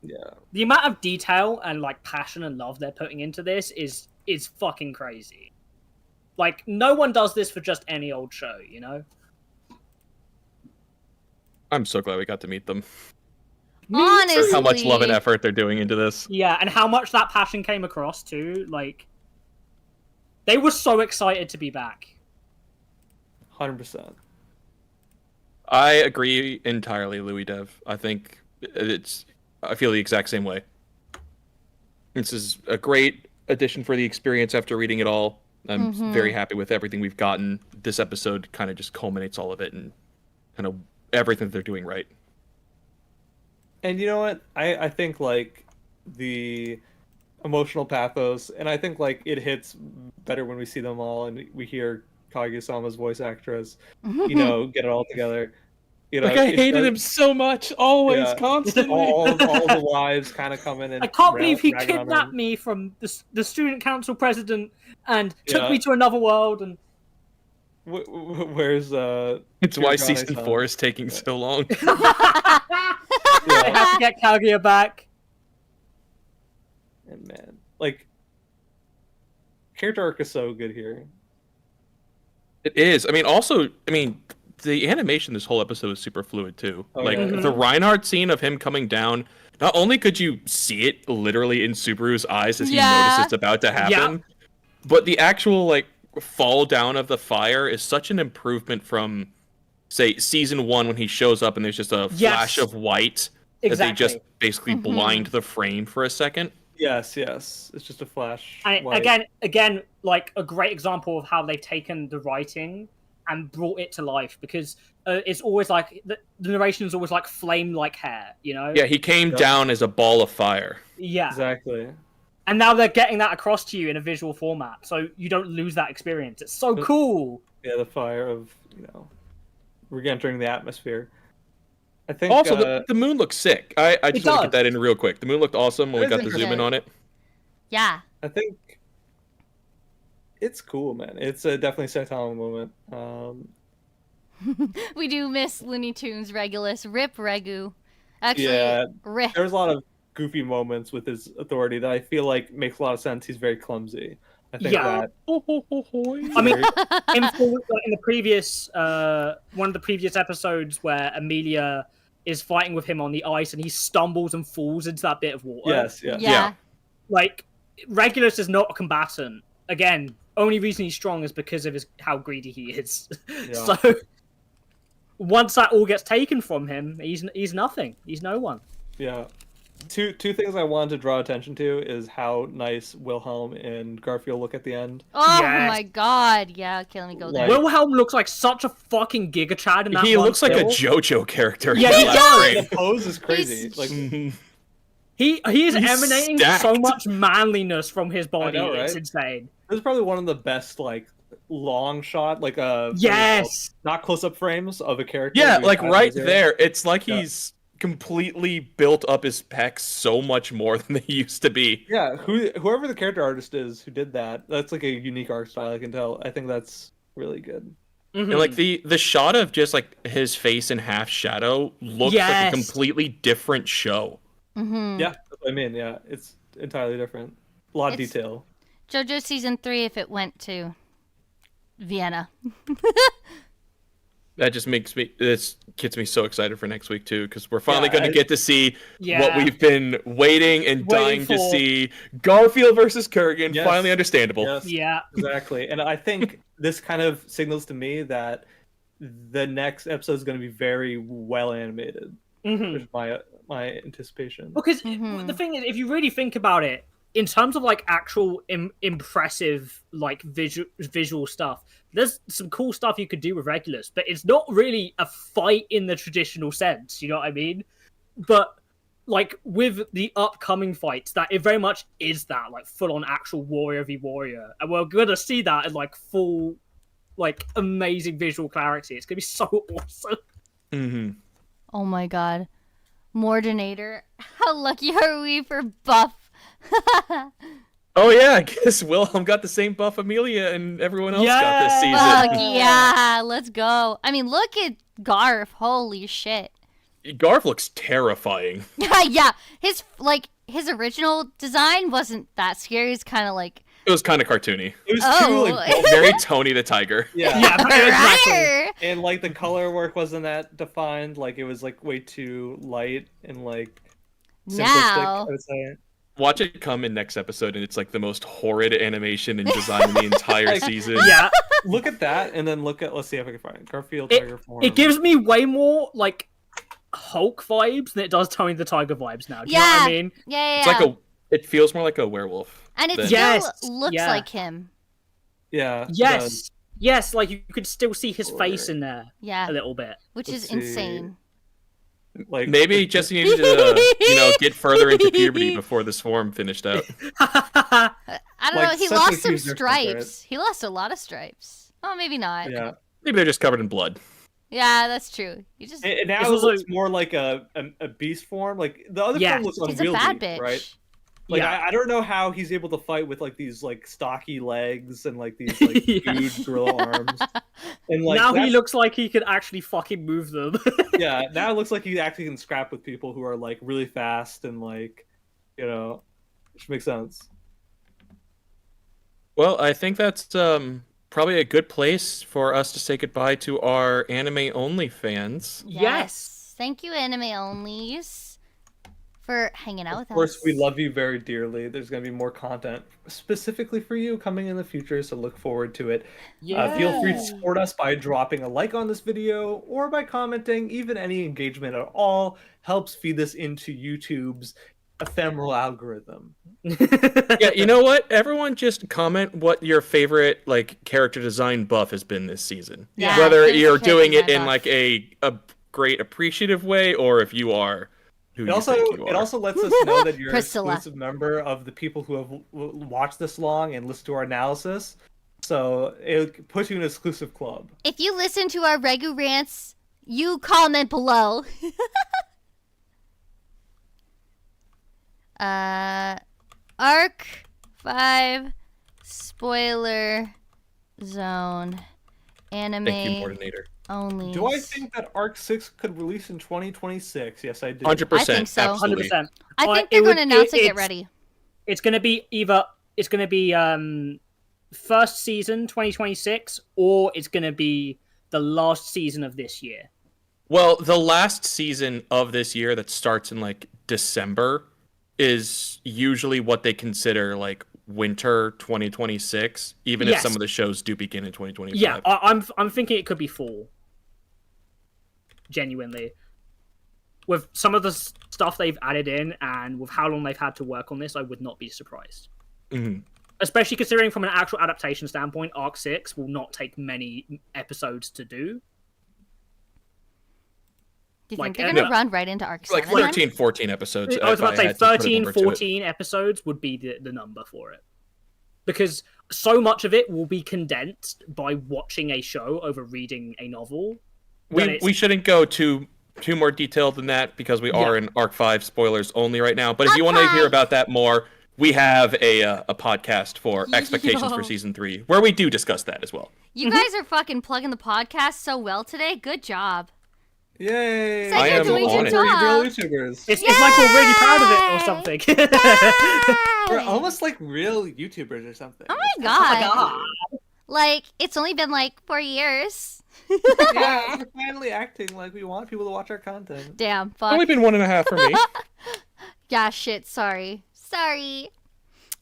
the amount of detail and, like, passion and love they're putting into this is fucking crazy. Like, no one does this for just any old show, you know? I'm so glad we got to meet them. Honestly. How much love and effort they're doing into this. Yeah, and how much that passion came across, too. Like, they were so excited to be back. 100%. I agree entirely, Louis Dev. I think I feel the exact same way. This is a great addition for the experience after reading it all. I'm very happy with everything we've gotten. This episode kind of just culminates all of it and kind of everything they're doing right. And you know what? I think, like, the emotional pathos, and I think, like, it hits better when we see them all and we hear Kaguya-sama's voice actress, get it all together. You know, like, I hated him so much, always, constantly. all the wives kind of come in and I can't believe he kidnapped me from the student council president and took me to another world. And where's it's why season 4 is taking so long. They have to get Kaguya back. And man, like, character arc is so good here. It is. I mean, the animation this whole episode is super fluid too. Oh, like yeah. the Reinhard scene of him coming down. Not only could you see it literally in Subaru's eyes as he notices it's about to happen, but the actual like fall down of the fire is such an improvement from, say, season 1 when he shows up and there's just a flash of white that they just basically blind the frame for a second. Yes, it's just a flash. And again, like a great example of how they've taken the writing and brought it to life, because it's always like the narration is always like flame-like hair, you know? Yeah, he came down as a ball of fire. Yeah, exactly. And now they're getting that across to you in a visual format, so you don't lose that experience. It's so cool. Yeah, the fire of re-entering the atmosphere. I think also the moon looks sick. I just want to get that in real quick. The moon looked awesome when we got the zoom in on it. Yeah. I think it's cool, man. It's definitely a Saitama moment. We do miss Looney Tunes Regulus. Rip Regu. Actually, rip. There's a lot of goofy moments with his authority that I feel like makes a lot of sense. He's very clumsy. I think that. I mean, in the previous one of the previous episodes where Amelia is fighting with him on the ice and he stumbles and falls into that bit of water. Yes, yeah. Like, Regulus is not a combatant. Again, only reason he's strong is because of how greedy he is. Yeah. So once that all gets taken from him, he's nothing. He's no one. Yeah. Two things I wanted to draw attention to is how nice Wilhelm and Garfield look at the end. Oh my god, yeah, okay, let me go there. Wilhelm looks like such a fucking Giga Chad in that He looks like a still. JoJo character. Yeah, he does! The pose is crazy. He is emanating stacked. so much manliness from his body. I know, right? It's insane. This is probably one of the best, like, long shot, like not close-up frames of a character. Yeah, like right there. It's like he's completely built up his pecs so much more than they used to be. Yeah, whoever the character artist is who did that's like a unique art style, I can tell. I think that's really good. And like the shot of just like his face in half shadow looks like a completely different show. Yeah, that's what I mean. Yeah, it's entirely different. A lot of detail. JoJo season 3 if it went to Vienna. That just gets me so excited for next week too, because we're finally going to get to see what we've been waiting and dying to see. Garfield versus Kurgan, finally understandable. Yes, yeah, exactly. And I think this kind of signals to me that the next episode is going to be very well animated. Which is my anticipation. Because the thing is, if you really think about it, in terms of like actual impressive like visual stuff, there's some cool stuff you could do with Regulus, but it's not really a fight in the traditional sense, you know what I mean? But like with the upcoming fights, that it very much is that, like full on actual warrior v warrior, and we're gonna see that in like full, like amazing visual clarity. It's gonna be so awesome. Oh my god, Mordinator, how lucky are we for buff? Oh yeah, I guess Wilhelm got the same buff Amelia and everyone else got this season. Fuck yeah, let's go. I mean, look at Garf. Holy shit. Garf looks terrifying. Yeah, his original design wasn't that scary. It's kind of like... It was kind of cartoony. It was too, like, very Tony the Tiger. Yeah, exactly. And like the color work wasn't that defined. Like it was like way too light and like simplistic, now, I would say. Watch it come in next episode, and it's like the most horrid animation and design in the entire season. Yeah, look at that, and then let's see if I can find it. Garfield Tiger form. It gives me way more like Hulk vibes than it does Tony the Tiger vibes now. Do you know what I mean? Yeah. It's like it feels more like a werewolf. And it still looks like him. Yeah. Yes, like you could still see his face in there. Yeah. A little bit. Which is insane. Like maybe Jesse needed to, get further into puberty before this form finished out. I don't know. He lost some stripes. Right? He lost a lot of stripes. Oh, maybe not. Yeah. Maybe they're just covered in blood. Yeah, that's true. You just and now it looks more like a beast form. Like the other form looks unwieldy, he's a bad bitch. Right? Like I don't know how he's able to fight with like these like stocky legs and like these like huge gorilla arms. And like now he that's- looks like he could actually fucking move them. yeah, now it looks like he actually can scrap with people who are like really fast and like, which makes sense. Well, I think that's probably a good place for us to say goodbye to our anime only fans. Yes. Thank you, anime onlys, for hanging out with us. Of course, we love you very dearly. There's going to be more content specifically for you coming in the future, so look forward to it. Feel free to support us by dropping a like on this video or by commenting. Even any engagement at all helps feed this into YouTube's ephemeral algorithm. Yeah, you know what? Everyone just comment what your favorite like character design buff has been this season. Yeah, Whether give us you're a character doing it design in buff. like a great appreciative way, or if you are who It you also think you are. it also lets us know that you're an Priscilla. exclusive member of the people who have watched this long and listened to our analysis. So it puts you in an exclusive club. If you listen to our Regu rants, you comment below. Arc 5 spoiler zone anime Thank you, Coordinator. only. Do I think that Arc 6 could release in 2026? Yes, I do. 100%. I think so. Absolutely. 100%. I think It they're would- going to announce it. Get it's- ready. It's going to be either first season 2026 or it's going to be the last season of this year. Well, the last season of this year that starts in like December is usually what they consider like winter 2026, even if Yes. some of the shows do begin in 2025. Yeah, I'm thinking it could be fall. Genuinely. With some of the stuff they've added in and with how long they've had to work on this, I would not be surprised. Mhm. Especially considering from an actual adaptation standpoint, Arc 6 will not take many episodes to do. Do you like, think they're going to yeah. run right into Arc 7? Like 13, 14 episodes. I was if about to say had put a 13, number to it. 14 episodes would be the number for it. Because so much of it will be condensed by watching a show over reading a novel. We shouldn't go too more detailed than that because we are in Arc 5 spoilers only right now. But if you want to hear about that more, we have a podcast for expectations for season 3 where we do discuss that as well. You guys are fucking plugging the podcast so well today. Good job. Yay! It's like I you're am doing on your it. We're job. real YouTubers. It's like we're really proud of it or something. We're almost like real YouTubers or something. Oh my god. Like, it's only been like 4 years. Yeah, we're finally acting like we want people to watch our content. Damn, fuck. Only been 1.5 for me. Yeah, shit, sorry.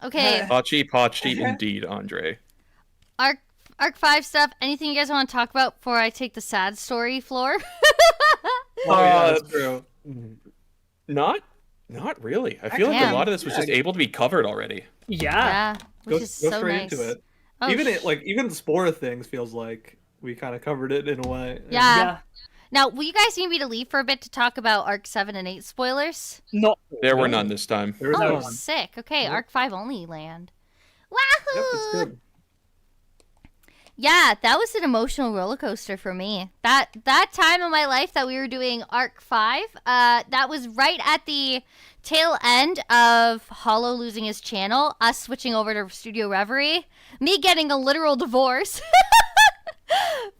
Okay, Pachi, indeed, Andre. Arc 5 stuff. Anything you guys want to talk about before I take the sad story floor? Oh yeah, that's true. Not really. I feel like Damn. a lot of this was just able to be covered already. Yeah. Which Go is so straight nice. into it. Oh, Even the Spore things feels like we kind of covered it in a way. Yeah. Now, will you guys need me to leave for a bit to talk about Arc 7 and 8 spoilers? Not There were No. none this time. There was Oh, none. sick. Okay, Yep. Arc 5 only land. Yep, Wahoo! it's good. Yeah, that was an emotional roller coaster for me. That time of my life that we were doing Arc 5, that was right at the tail end of Hollow losing his channel, us switching over to Studio Reverie, me getting a literal divorce.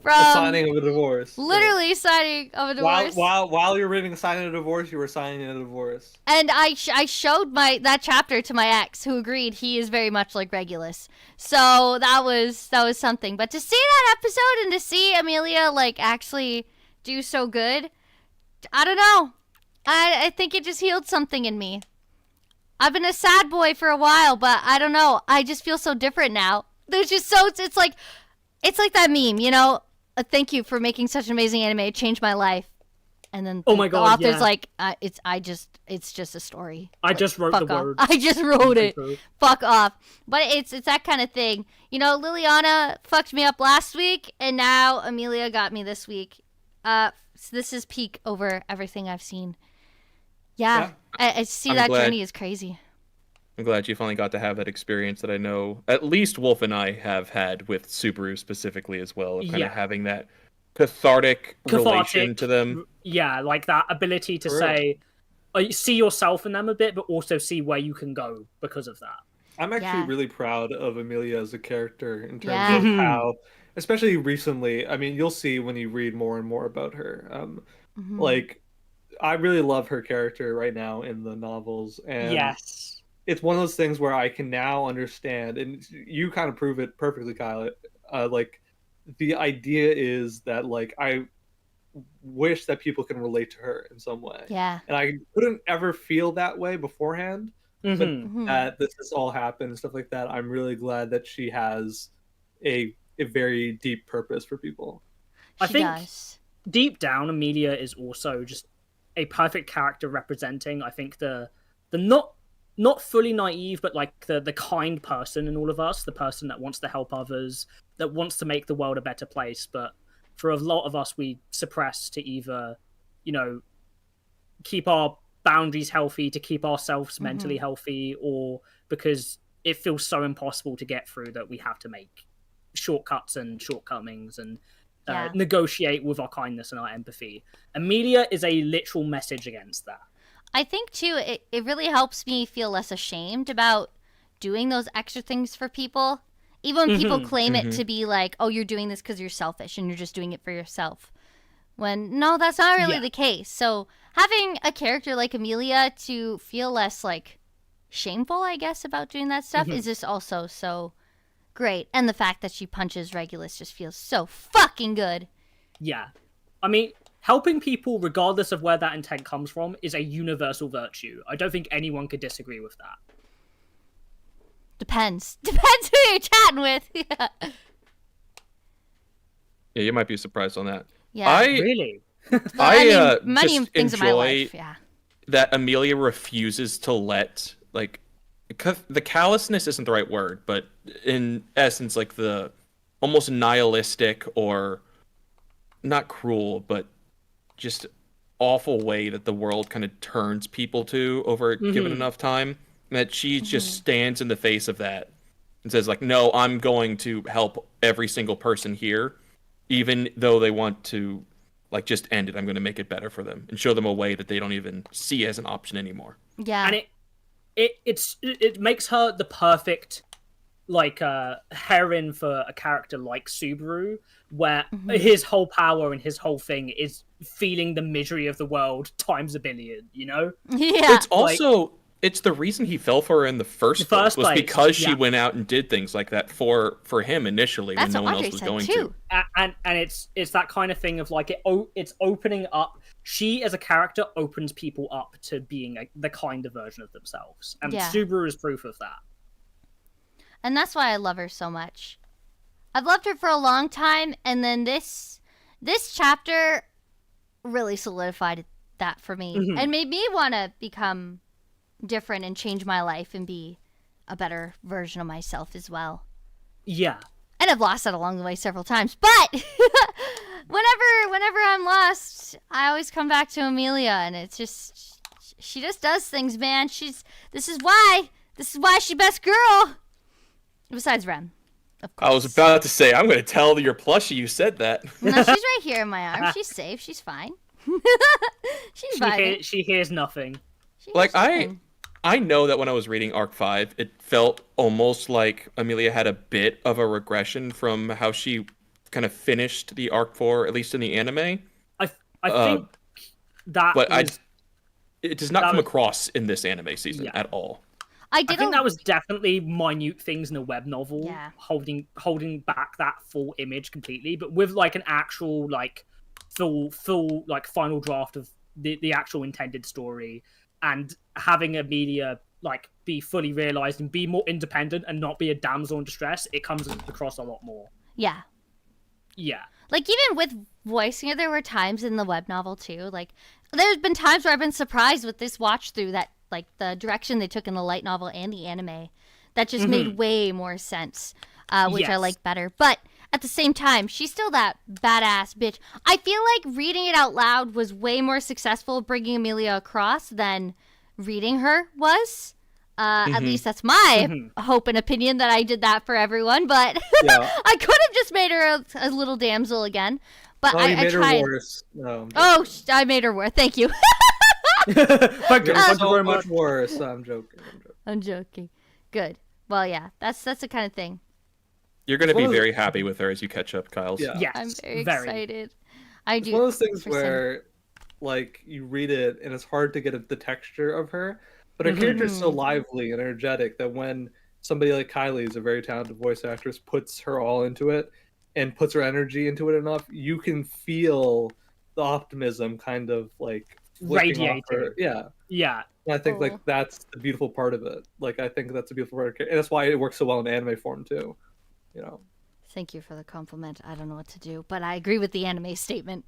A signing of a divorce. Literally signing of a divorce. While you're reading signing a divorce, you were signing a divorce. And I showed that chapter to my ex, who agreed he is very much like Regulus. So that was something. But to see that episode and to see Amelia like actually do so good, I don't know. I think it just healed something in me. I've been a sad boy for a while, but I don't know. I just feel so different now. There's just it's like that meme, you know. Thank you for making such an amazing anime. It changed my life. And then Oh my the God, author's yeah. like, it's just a story. I Like, just wrote fuck the off. words. I just wrote it. Fuck off. But it's that kind of thing. You know, Liliana fucked me up last week, and now Amelia got me this week. So this is peak over everything I've seen. Yeah. I see I'm that glad. journey is crazy. I'm glad you finally got to have that experience that I know at least Wolf and I have had with Subaru specifically as well. Of kind Yeah. of having that cathartic relation to them. Yeah, like that ability to For real. say, see yourself in them a bit, but also see where you can go because of that. I'm actually Yeah. really proud of Amelia as a character in terms Yeah. of Mhm. how especially recently. I mean, you'll see when you read more and more about her. Mhm. Like, I really love her character right now in the novels, and Yes. it's one of those things where I can now understand, and you kind of prove it perfectly, Kyle. Like, the idea is that like I wish that people can relate to her in some way, Yeah. and I couldn't ever feel that way beforehand. But Mm-hmm. Mhm. that this has all happened and stuff like that, I'm really glad that she has a very deep purpose for people. I She think does. deep down, Amelia is also just a perfect character representing, I think, the not fully naive, but like the kind person in all of us, the person that wants to help others, that wants to make the world a better place. But for a lot of us, we suppress to either, you know, keep our boundaries healthy, to keep ourselves mentally healthy, or because it feels so impossible to get through that we have to make shortcuts and shortcomings and Yeah. negotiate with our kindness and our empathy. Amelia is a literal message against that. I think too it really helps me feel less ashamed about doing those extra things for people. Even when people claim it to be like, oh, you're doing this because you're selfish and you're just doing it for yourself. When no, that's not really the case. So having a character like Amelia to feel less like shameful, I guess, about doing that stuff is just also so great. And the fact that she punches Regulus just feels so fucking good. Yeah. I mean, helping people, regardless of where that intent comes from, is a universal virtue. I don't think anyone could disagree with that. Depends. Depends who you're chatting with. Yeah. Yeah, you might be surprised on that. Yeah. Really? I many just things in my enjoy life. Yeah. that Amelia refuses to let, like, the callousness isn't the right word, but in essence, like the almost nihilistic or not cruel, but just awful way that the world kind of turns people to over given enough time, that she just stands in the face of that and says, like, no, I'm going to help every single person here, even though they want to, like, just end it. I'm going to make it better for them and show them a way that they don't even see as an option anymore. Yeah. And it makes her the perfect like heroine for a character like Subaru, where his whole power and his whole thing is feeling the misery of the world times a billion, you know? Yeah. It's also it's the reason he fell for her in the first place was because she went out and did things like that for him initially That's when no what one Andre else was said, going too. to. And it's that kind of thing of like it's opening up. She as a character opens people up to being the kinder version of themselves, and Yeah. Subaru is proof of that. And that's why I love her so much. I've loved her for a long time, and then this chapter really solidified that for me and made me want to become different and change my life and be a better version of myself as well. Yeah. And I've lost that along the way several times, but whenever I'm lost, I always come back to Amelia, and it's just she just does things, man. This is why she's best girl. Besides Rem, of course. I was about to say, I'm going to tell your plushie you said that. No, she's right here in my arm. She's safe. She's fine. She's fine. She hears nothing. Like, I know that when I was reading Arc 5, it felt almost like Amelia had a bit of a regression from how she kind of finished the Arc 4, at least in the anime. I think that but was... it does not come across in this anime season at all. I think that was definitely minute things in a web novel, Yeah. holding back that full image completely. But with like an actual like full like final draft of the actual intended story, and having Amelia like be fully realized and be more independent and not be a damsel in distress, it comes across a lot more. Yeah. Yeah. Like, even with voicing it, there were times in the web novel, too. Like, there's been times where I've been surprised with this watch through that, like, the direction they took in the light novel and the anime. That just made way more sense, which I like better. But at the same time, she's still that badass bitch. I feel like reading it out loud was way more successful bringing Amelia across than reading her was. At least that's my hope and opinion that I did that for everyone. But I could have just made her a little damsel again. But I made tried. her worse. No, I made her worse. Thank you. Thank you so very much much. worse. I'm joking. I'm joking. Good. Well, yeah, that's the kind of thing. You're going to be Well, very happy with her as you catch up, Kyles. Yeah. Yes, I'm very very. excited. I It's do. one of those things for some- where, like, you read it and it's hard to get the texture of her, but her character is so lively and energetic that when somebody like Kylie is a very talented voice actress, puts her all into it and puts her energy into it enough, you can feel the optimism kind of like flicking off her. Radiating. Yeah. And I think Oh. like that's the beautiful part of it. Like I think that's a beautiful part of it. And that's why it works so well in anime form too. You know. Thank you for the compliment. I don't know what to do, but I agree with the anime statement.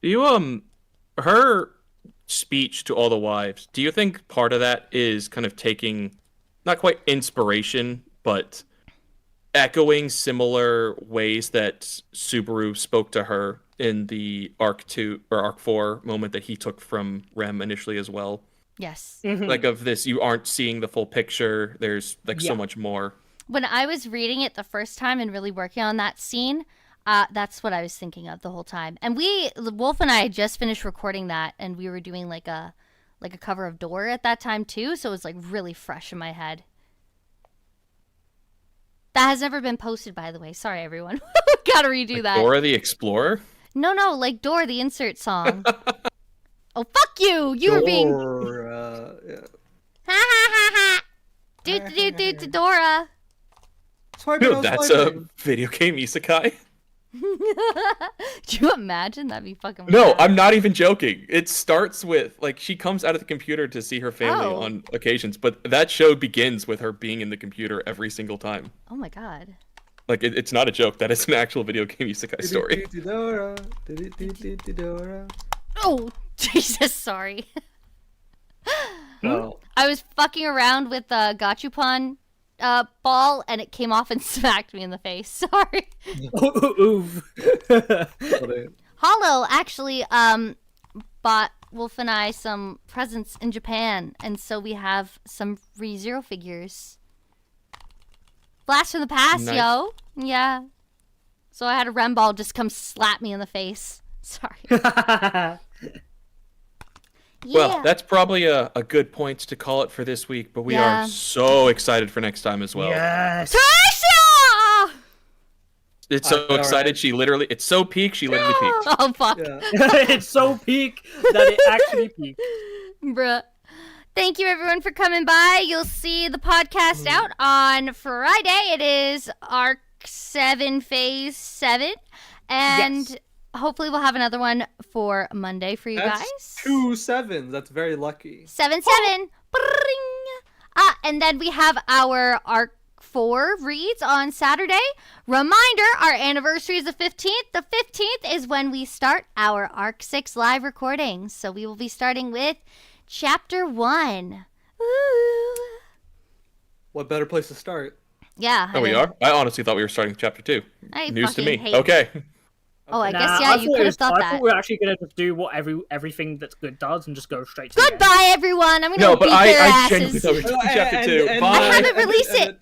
Do you her speech to all the wives, do you think part of that is kind of taking not quite inspiration, but echoing similar ways that Subaru spoke to her in the Arc 2 or Arc 4 moment that he took from Rem initially as well? Yes. Like of this, you aren't seeing the full picture. There's like so Yeah. much more. When I was reading it the first time and really working on that scene, that's what I was thinking of the whole time. And Wolf and I had just finished recording that, and we were doing like a cover of Door at that time too, so it was like really fresh in my head. That has never been posted, by the way. Sorry, everyone. Gotta redo that. Dora the Explorer? No, like Door, the insert song. Oh, fuck you! You were being Yeah. ha ha ha ha. Do Dora. No, that's a video game isekai. Do you imagine? That'd be fucking No, rad. I'm not even joking. It starts with like she comes out of the computer to see her family Oh. on occasions, but that show begins with her being in the computer every single time. Oh my god. Like it's not a joke. That is an actual video game isekai story. Oh, Jesus, sorry. Well, I was fucking around with the Gachupon ball, and it came off and smacked me in the face. Sorry. Oof. Hollow actually bought Wolf and I some presents in Japan, and so we have some ReZero figures. Blast from the past, Nice. yo. Yeah. So I had a Rem ball just come slap me in the face. Sorry. Well, Yeah. that's probably a good point to call it for this week, but we Yeah. are so excited for next time as well. Yes. Tricia! It's so All excited. right. She literally, it's so peak. She literally peaked. Oh, fuck. yeah. It's so peak that it actually peaked. Bruh. Thank you, everyone, for coming by. You'll see the podcast out on Friday. It is Arc 7, Phase 7. And Yes. hopefully we'll have another one for Monday for you That's guys. 2 7s. That's very lucky. 7-7. Bring. And then we have our Arc 4 reads on Saturday. Reminder, our anniversary is the 15th. The 15th is when we start our Arc 6 live recordings. So we will be starting with Chapter 1. Ooh. What better place to start? Yeah. Oh, we are? I honestly thought we were starting chapter 2. I News to fucking me. hate- Okay. Oh, I Nah, guess, yeah, you thought could have thought I that. thought we were actually gonna just do what everything that's good does and just go straight to the end. Goodbye, everyone. I'm going to No, beat but their I asses. genuinely thought we were doing chapter 2. I Bye. haven't released it.